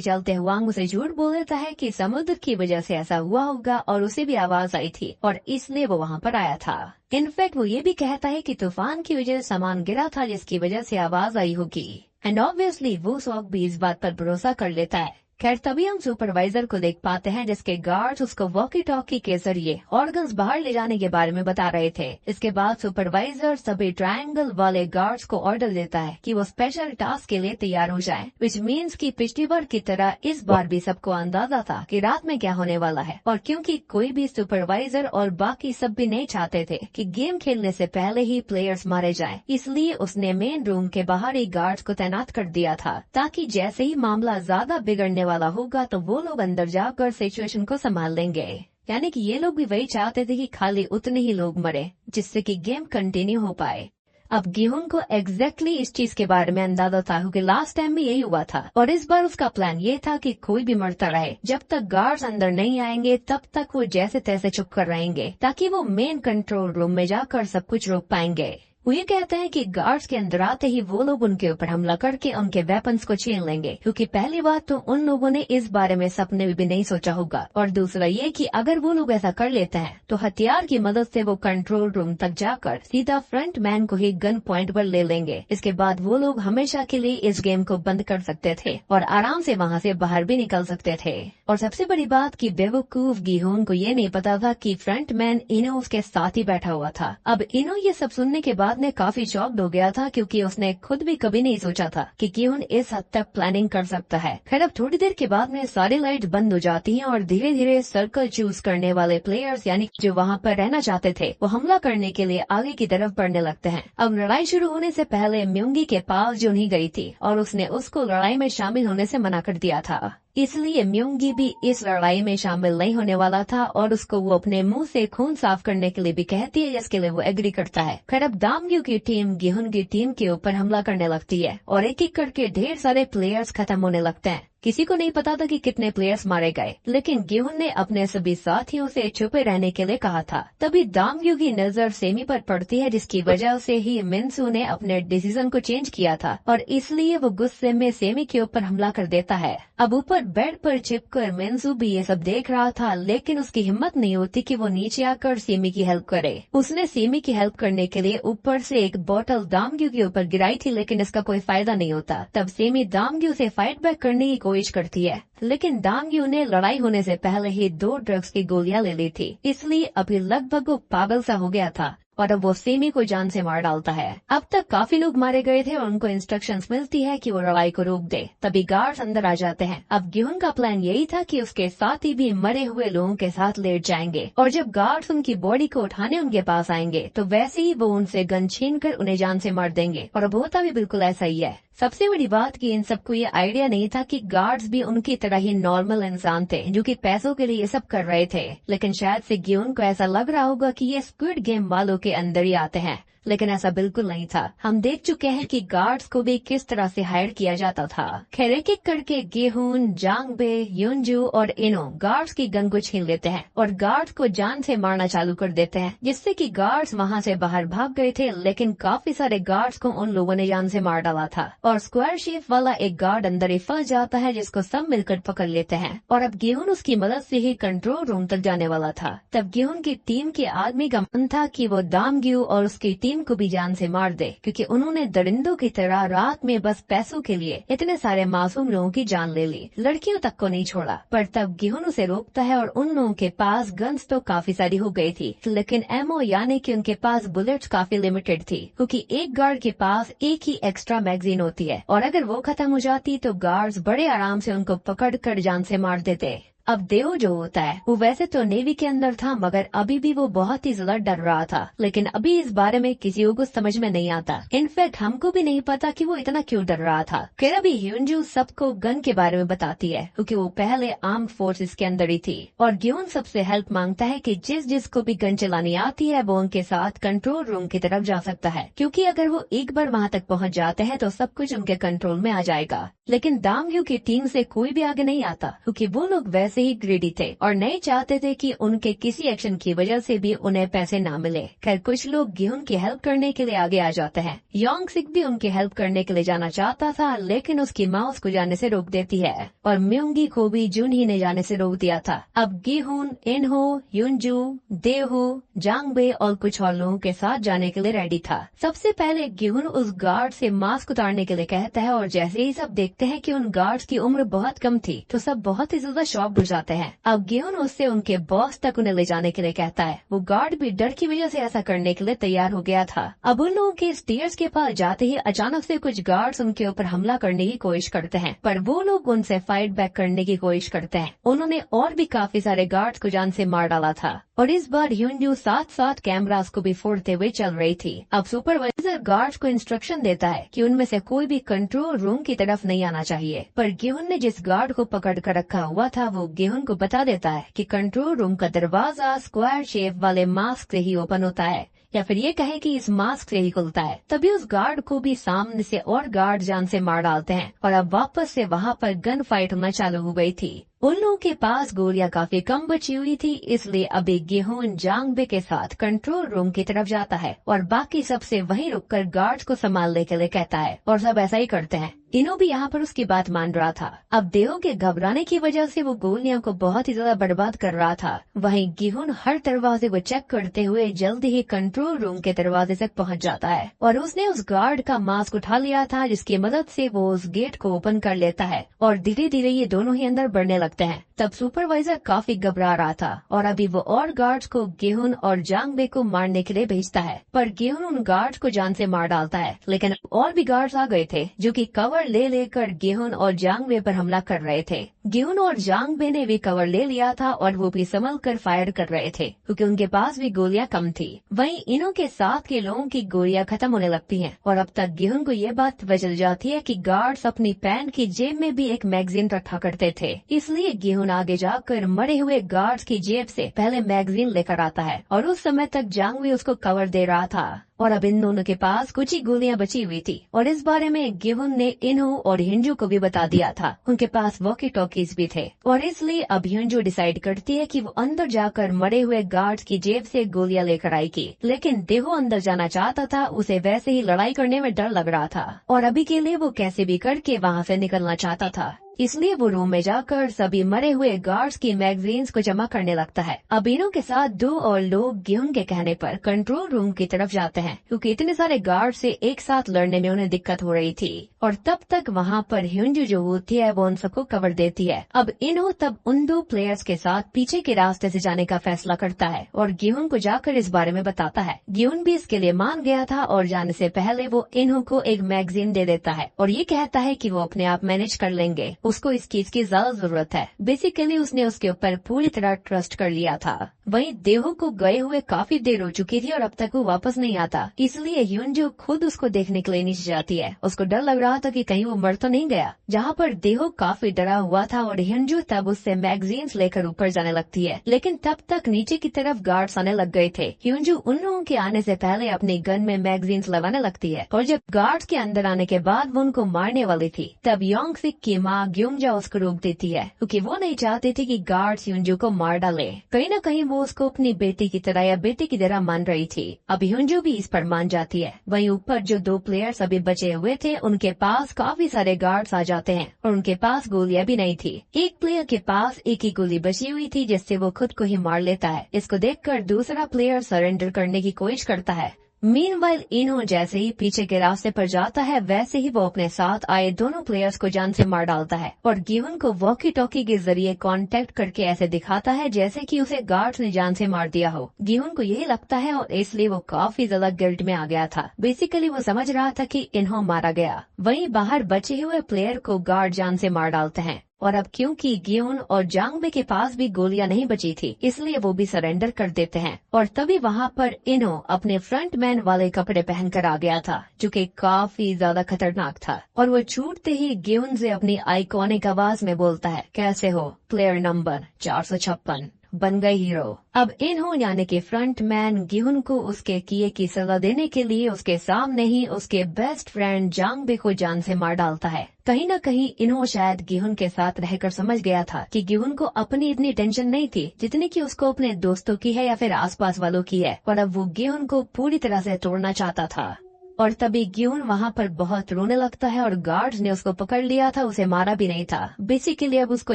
चलते हुआंग उसे झूठ बोल देता है कि समुद्र की वजह से ऐसा हुआ होगा और उसे भी आवाज आई थी और इसलिए वो वहाँ पर आया था। इनफैक्ट वो ये भी कहता है कि तूफान की वजह से सामान गिरा था जिसकी वजह से आवाज आई होगी। एंड ऑब्वियसली वो सॉग भी इस बात पर भरोसा कर लेता है। खैर तभी हम सुपरवाइजर को देख पाते हैं जिसके गार्ड्स उसको वॉकी टॉकी के जरिए ऑर्गन्स बाहर ले जाने के बारे में बता रहे थे। इसके बाद सुपरवाइजर सभी ट्रायंगल वाले गार्ड्स को ऑर्डर देता है कि वो स्पेशल टास्क के लिए तैयार हो जाएं, विच मीन्स कि पिछली बार की तरह इस बार भी सबको अंदाजा था कि रात में क्या होने वाला है। और क्योंकि कोई भी सुपरवाइजर और बाकी सब भी नहीं चाहते थे कि गेम खेलने से पहले ही प्लेयर्स मारे जाएं, इसलिए उसने मेन रूम के बाहर ही गार्ड्स को तैनात कर दिया था ताकि जैसे ही मामला ज्यादा बिगड़ने वाला होगा तो वो लोग अंदर जाकर सिचुएशन को संभाल लेंगे। यानी कि ये लोग भी वही चाहते थे कि खाली उतने ही लोग मरे जिससे कि गेम कंटिन्यू हो पाए। अब गेहूं को एग्जैक्टली इस चीज के बारे में अंदाजा था क्योंकि लास्ट टाइम भी यही हुआ था और इस बार उसका प्लान ये था कि कोई भी मरता रहे, जब तक गार्ड्स अंदर नहीं आएंगे तब तक वो जैसे तैसे चुप कर रहेंगे ताकि वो मेन कंट्रोल रूम में जाकर सब कुछ रोक पाएंगे। वो ये कहते हैं कि गार्ड्स के अंदर आते ही वो लोग उनके ऊपर हमला करके उनके वेपन्स को छीन लेंगे, क्योंकि पहली बात तो उन लोगों ने इस बारे में सपने में भी नहीं सोचा होगा और दूसरा ये कि अगर वो लोग ऐसा कर लेते हैं तो हथियार की मदद से वो कंट्रोल रूम तक जाकर सीधा फ्रंट मैन को ही गन पॉइंट पर ले लेंगे। इसके बाद वो लोग हमेशा के लिए इस गेम को बंद कर सकते थे और आराम से वहाँ से बाहर भी निकल सकते थे। और सबसे बड़ी बात कि बेवकूफ गिहोन को ये नहीं पता था कि फ्रंट मैन इनो उसके साथ ही बैठा हुआ था। अब इनो ये सब सुनने के बाद ने काफी शॉक्ड हो गया था क्योंकि उसने खुद भी कभी नहीं सोचा था कि गिहोन इस हद तक प्लानिंग कर सकता है। खैर अब थोड़ी देर के बाद में सारी लाइट बंद हो जाती हैं और धीरे धीरे सर्कल चूज करने वाले प्लेयर्स यानी जो वहाँ पर रहना चाहते थे वो हमला करने के लिए आगे की तरफ बढ़ने लगते हैं। अब लड़ाई शुरू होने से पहले म्योंगी के पास जुनी गई थी और उसने उसको लड़ाई में शामिल होने से मना कर दिया था, इसलिए म्योंगी भी इस लड़ाई में शामिल नहीं होने वाला था और उसको वो अपने मुंह से खून साफ करने के लिए भी कहती है, जिसके लिए वो एग्री करता है। खैर अब दामग्यू की टीम गिहुन की टीम के ऊपर हमला करने लगती है और एक एक करके ढेर सारे प्लेयर्स खत्म होने लगते हैं। किसी को नहीं पता था कि कितने प्लेयर्स मारे गए, लेकिन गिहुन ने अपने सभी साथियों से छुपे रहने के लिए कहा था। तभी दामग्यू की नजर सेमी पर पड़ती है, जिसकी वजह से ही मिनसू ने अपने डिसीजन को चेंज किया था और इसलिए वो गुस्से में सेमी के ऊपर हमला कर देता है। अब ऊपर बेड पर छिपकर मिनसू भी ये सब देख रहा था, लेकिन उसकी हिम्मत नहीं होती कि वो नीचे आकर सेमी की हेल्प करे। उसने सेमी की हेल्प करने के लिए ऊपर से एक बोतल दामग्यू के ऊपर गिराई थी, लेकिन इसका कोई फायदा नहीं होता। तब सेमी दामग्यू से फाइट बैक करने की कोशिश करती है, लेकिन दामग्यू ने लड़ाई होने से पहले ही 2 ड्रग्स की गोलियां ले ली थी, इसलिए अभी लगभग वो पागल सा हो गया था और अब वो सेमी को जान से मार डालता है। अब तक काफी लोग मारे गए थे और उनको इंस्ट्रक्शंस मिलती है कि वो लड़ाई को रोक दे। तभी गार्ड्स अंदर आ जाते हैं। अब गिहुन का प्लान यही था कि उसके साथी भी मरे हुए लोगों के साथ लेट जाएंगे और जब गार्ड्स उनकी बॉडी को उठाने उनके पास आएंगे तो वैसे ही वो उनसे गन छीनकर उन्हें जान से मार देंगे। और अब होता भी बिल्कुल ऐसा ही है। सबसे बड़ी बात कि इन सबको ये आइडिया नहीं था कि गार्ड्स भी उनकी तरह ही नॉर्मल इंसान थे जो कि पैसों के लिए ये सब कर रहे थे, लेकिन शायद से गिहुन को ऐसा लग रहा होगा कि ये स्क्विड गेम वालों के अंदर ही आते हैं, लेकिन ऐसा बिल्कुल नहीं था। हम देख चुके हैं कि गार्ड्स को भी किस तरह से हायर किया जाता था। खैर एक एक करके गिहुन, जांगबे, युनजू और इनो गार्ड्स की गन को छीन लेते हैं और गार्ड्स को जान से मारना चालू कर देते हैं, जिससे कि गार्ड्स वहां से बाहर भाग गए थे, लेकिन काफी सारे गार्ड्स को उन लोगों ने जान से मार डाला था और स्क्वायर शेप वाला एक गार्ड अंदर ही फंस जाता है, जिसको सब मिलकर पकड़ लेते हैं और अब गिहुन उसकी मदद से ही कंट्रोल रूम तक जाने वाला था। तब गिहुन की टीम के आदमी का मन था कि वो दामग्यू और उसकी टीम को भी जान से मार दे, क्योंकि उन्होंने दरिंदों की तरह रात में बस पैसों के लिए इतने सारे मासूम लोगों की जान ले ली, लड़कियों तक को नहीं छोड़ा। पर तब गिहुन उसे रोकता है और उन लोगों के पास गन्स तो काफी सारी हो गई थी, लेकिन एमओ यानी कि उनके पास बुलेट्स काफी लिमिटेड थी, क्योंकि एक गार्ड के पास एक ही एक्स्ट्रा मैगजीन होती है और अगर वो खत्म हो जाती तो गार्ड्स बड़े आराम से उनको पकड़ कर जान से मार देते। अब देव जो होता है वो वैसे तो नेवी के अंदर था, मगर अभी भी वो बहुत ही ज्यादा डर रहा था, लेकिन अभी इस बारे में किसी को समझ में नहीं आता। इनफैक्ट हमको भी नहीं पता कि वो इतना क्यों डर रहा था। फिर अभी ह्यूनजू सबको गन के बारे में बताती है, क्योंकि वो पहले आर्म फोर्सेस के अंदर ही थी और गिहुन सबसे हेल्प मांगता है कि जिसको भी गन चलानी आती है वो उनके साथ कंट्रोल रूम की तरफ जा सकता है, क्योंकि अगर वो एक बार वहाँ तक पहुँच जाते हैं तो सब कुछ उनके कंट्रोल में आ जाएगा। लेकिन दामग्यू की टीम से कोई भी आगे नहीं आता, क्योंकि वो लोग वैसे वैसे ही ग्रीडी थे और नहीं चाहते थे कि उनके किसी एक्शन की वजह से भी उन्हें पैसे ना मिले। खैर कुछ लोग गिहुन की हेल्प करने के लिए आगे आ जाते हैं। योंग सिक भी उनकी हेल्प करने के लिए जाना चाहता था, लेकिन उसकी माँ उसको जाने से रोक देती है और म्योंगी को भी जुनही ने जाने से रोक दिया था। अब गिहुन, इनहो, युनजू, देहू, जांगबे और कुछ और लोगों के साथ जाने के लिए रेडी था। सबसे पहले गिहुन उस गार्ड से मास्क उतारने के लिए कहता है और जैसे ही सब देखते हैं कि उन गार्ड्स की उम्र बहुत कम थी तो सब बहुत ही ज्यादा शॉक हो जाते हैं। अब गिहुन उससे उनके बॉस तक उन्हें ले जाने के लिए कहता है। वो गार्ड भी डर की वजह से ऐसा करने के लिए तैयार हो गया था। अब उन लोगों के स्टेयर्स के पास जाते ही अचानक से कुछ गार्ड्स उनके ऊपर हमला करने की कोशिश करते हैं, पर वो लोग उनसे फाइट बैक करने की कोशिश करते हैं। उन्होंने और भी काफी सारे गार्ड्स को जान से मार डाला था और इस बार युनजू साथ साथ कैमरास को भी फोड़ते हुए चल रही थी। अब सुपरवाइजर गार्ड्स को इंस्ट्रक्शन देता है कि उनमें से कोई भी कंट्रोल रूम की तरफ नहीं आना चाहिए, पर गिहुन ने जिस गार्ड को पकड़ कर रखा हुआ था वो गिहुन को बता देता है कि कंट्रोल रूम का दरवाजा स्क्वायर शेप वाले मास्क से ही ओपन होता है, या फिर ये कहे कि इस मास्क से ही खुलता है। तभी उस गार्ड को भी सामने से और गार्ड जान से मार डालते हैं और अब वापस से वहाँ पर गन फाइट होना चालू हो गई थी। उन लोगों के पास गोलियां काफी कम बची हुई थी, इसलिए अभी गिहुन जांगबे के साथ कंट्रोल रूम की तरफ जाता है और बाकी सबसे वहीं रुककर गार्ड्स को संभालने के लिए कहता है और सब ऐसा ही करते हैं। इनो भी यहाँ पर उसकी बात मान रहा था। अब देहो के घबराने की वजह से वो गोलियों को बहुत ही ज्यादा बर्बाद कर रहा था। वहीं गिहुन हर दरवाजे को चेक करते हुए जल्दी ही कंट्रोल रूम के दरवाजे तक पहुँच जाता है और उसने उस गार्ड का मास्क उठा लिया था, जिसकी मदद से वो उस गेट को ओपन कर लेता है और धीरे धीरे ये दोनों ही अंदर बढ़ने लगते हैं। तब सुपरवाइजर काफी घबरा रहा था और अभी वो और गार्ड्स को गिहुन और जांगबे को मारने के लिए भेजता है, पर गिहुन उन गार्ड्स को जान से मार डालता है। लेकिन और भी गार्ड्स आ गए थे जो कि कवर ले लेकर गिहुन और जांगबे पर हमला कर रहे थे। गिहुन और जांगबे ने भी कवर ले लिया था और वो भी संभल कर फायर कर रहे थे क्योंकि उनके पास भी गोलियां कम थी। वहीं इनो के साथ के लोगों की गोलियां खत्म होने लगती हैं और अब तक गिहुन को ये बात पता चल जाती है कि गार्ड्स अपनी पैंट की जेब में भी एक मैगजीन रखा करते थे, इसलिए गिहुन आगे जाकर मरे हुए गार्ड्स की जेब से पहले मैगजीन लेकर आता है और उस समय तक जांगबे उसको कवर दे रहा था और अब इन दोनों के पास कुछ ही गोलियां बची हुई थी और इस बारे में गिहुन ने इन्हो और हिंजू को भी बता दिया था। उनके पास वॉकी टॉकीज भी थे और इसलिए अब हिंजू डिसाइड करती है कि वो अंदर जाकर मरे हुए गार्ड्स की जेब से गोलियां लेकर आएगी, लेकिन देहो अंदर जाना चाहता था। उसे वैसे ही लड़ाई करने में डर लग रहा था और अभी के लिए वो कैसे भी करके वहाँ से निकलना चाहता था, इसलिए वो रूम में जाकर सभी मरे हुए गार्ड्स की मैगजीन्स को जमा करने लगता है। अब इनो के साथ दो और लोग गिहुन के कहने पर कंट्रोल रूम की तरफ जाते हैं क्योंकि इतने सारे गार्ड से एक साथ लड़ने में उन्हें दिक्कत हो रही थी और तब तक वहाँ पर हिंजू जो होती है वो उन सबको कवर देती है। अब इनो तब उन दो प्लेयर्स के साथ पीछे के रास्ते से जाने का फैसला करता है और गिहुन को जाकर इस बारे में बताता है। गिहुन भी इसके लिए मान गया था और जाने से पहले वो इनो को एक मैगजीन दे देता है और ये कहता है कि वो अपने आप मैनेज कर लेंगे, उसको इस चीज की ज्यादा जरूरत है। बेसिकली उसने उसके ऊपर पूरी तरह ट्रस्ट कर लिया था। वहीं देहो को गए हुए काफी देर हो चुकी थी और अब तक वो वापस नहीं आता, इसलिए युनजू खुद उसको देखने के लिए नीचे जाती है। उसको डर लग रहा था कि कहीं वो मर तो नहीं गया, जहाँ पर देहो काफी डरा हुआ था और युनजू तब उससे मैगजीन्स लेकर ऊपर जाने लगती है, लेकिन तब तक नीचे की तरफ गार्ड्स आने लग गए थे। युनजू उन लोगों के आने से पहले अपनी गन में मैगजीन्स लगाने लगती है और जब गार्ड्स के अंदर आने के बाद वो उनको मारने वाली थी तब योंग सिक की माँ ग्युमजा उसको रोक देती है क्योंकि वो नहीं चाहती थी कि गार्ड्स युनजू को मार डाले। कहीं न कहीं वो उसको अपनी बेटी की तरह या बेटी की तरह मान रही थी। अब युनजू भी इस पर मान जाती है। वहीं ऊपर जो दो प्लेयर्स अभी बचे हुए थे उनके पास काफी सारे गार्ड्स आ जाते हैं और उनके पास गोलियां भी नहीं थी। एक प्लेयर के पास एक ही गोली बची हुई थी जिससे वो खुद को ही मार लेता है। इसको देखकर दूसरा प्लेयर सरेंडर करने की कोशिश करता है। मीनवाइल इनो जैसे ही पीछे के रास्ते पर जाता है वैसे ही वो अपने साथ आए दोनों प्लेयर्स को जान से मार डालता है और गिहुन को वॉकी टॉकी के जरिए कांटेक्ट करके ऐसे दिखाता है जैसे कि उसे गार्ड्स ने जान से मार दिया हो। गिहुन को यही लगता है और इसलिए वो काफी ज्यादा गिल्ट में आ गया था। बेसिकली वो समझ रहा था कि इन्हों मारा गया। वहीं बाहर बचे हुए प्लेयर को गार्ड जान से मार डालते हैं और अब क्योंकि गियुन और जांगबे के पास भी गोलियां नहीं बची थी इसलिए वो भी सरेंडर कर देते हैं और तभी वहाँ पर इनो अपने फ्रंटमैन वाले कपड़े पहनकर आ गया था जो कि काफी ज्यादा खतरनाक था और वो छूटते ही गियुन से अपनी आइकॉनिक आवाज में बोलता है, कैसे हो प्लेयर नंबर 456। बन गए हीरो। अब इन्हों यानी कि फ्रंट मैन गिहुन को उसके किए की सजा देने के लिए उसके सामने ही उसके बेस्ट फ्रेंड जांगबे को जान से मार डालता है। कहीं न कहीं इन्हों शायद गिहुन के साथ रहकर समझ गया था कि गिहुन को अपनी इतनी टेंशन नहीं थी जितनी कि उसको अपने दोस्तों की है या फिर आसपास वालों की है, और अब वो गिहुन को पूरी तरह से तोड़ना चाहता था। और तभी गिहुन वहाँ पर बहुत रोने लगता है और गार्ड्स ने उसको पकड़ लिया था, उसे मारा भी नहीं था। बेसिकली अब उसको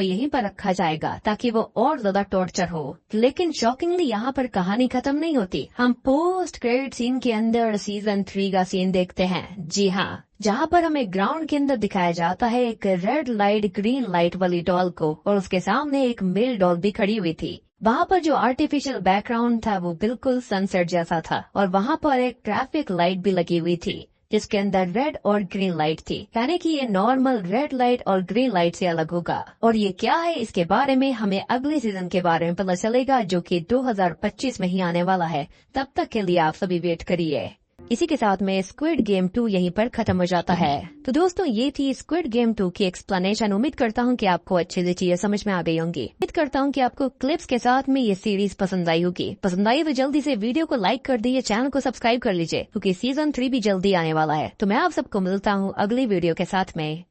यहीं पर रखा जाएगा ताकि वो और ज्यादा टॉर्चर हो। लेकिन शॉकिंगली यहाँ पर कहानी खत्म नहीं होती। हम पोस्ट क्रेडिट सीन के अंदर सीजन 3 का सीन देखते हैं। जी हाँ, जहाँ पर हमें ग्राउंड के अंदर दिखाया जाता है एक रेड लाइट ग्रीन लाइट वाली डॉल को, और उसके सामने एक मेल डॉल भी खड़ी हुई थी। वहाँ पर जो आर्टिफिशियल बैकग्राउंड था वो बिल्कुल सनसेट जैसा था, और वहाँ पर एक ट्रैफिक लाइट भी लगी हुई थी जिसके अंदर रेड और ग्रीन लाइट थी, यानी कि ये नॉर्मल रेड लाइट और ग्रीन लाइट से अलग होगा। और ये क्या है, इसके बारे में हमें अगले सीजन के बारे में पता चलेगा जो कि 2025 में ही आने वाला है। तब तक के लिए आप सभी वेट करिए। इसी के साथ में स्क्विड गेम 2 यहीं पर खत्म हो जाता है। तो दोस्तों ये थी स्क्विड गेम 2 की एक्सप्लेनेशन। उम्मीद करता हूँ कि आपको अच्छे से चीजें समझ में आ गई होंगी। उम्मीद करता हूँ कि आपको क्लिप्स के साथ में ये सीरीज पसंद आई होगी। पसंद आई तो जल्दी से वीडियो को लाइक कर दीजिए, चैनल को सब्सक्राइब कर लीजिए, क्योंकि सीजन 3 भी जल्दी आने वाला है। तो मैं आप सबको मिलता हूँ अगली वीडियो के साथ में।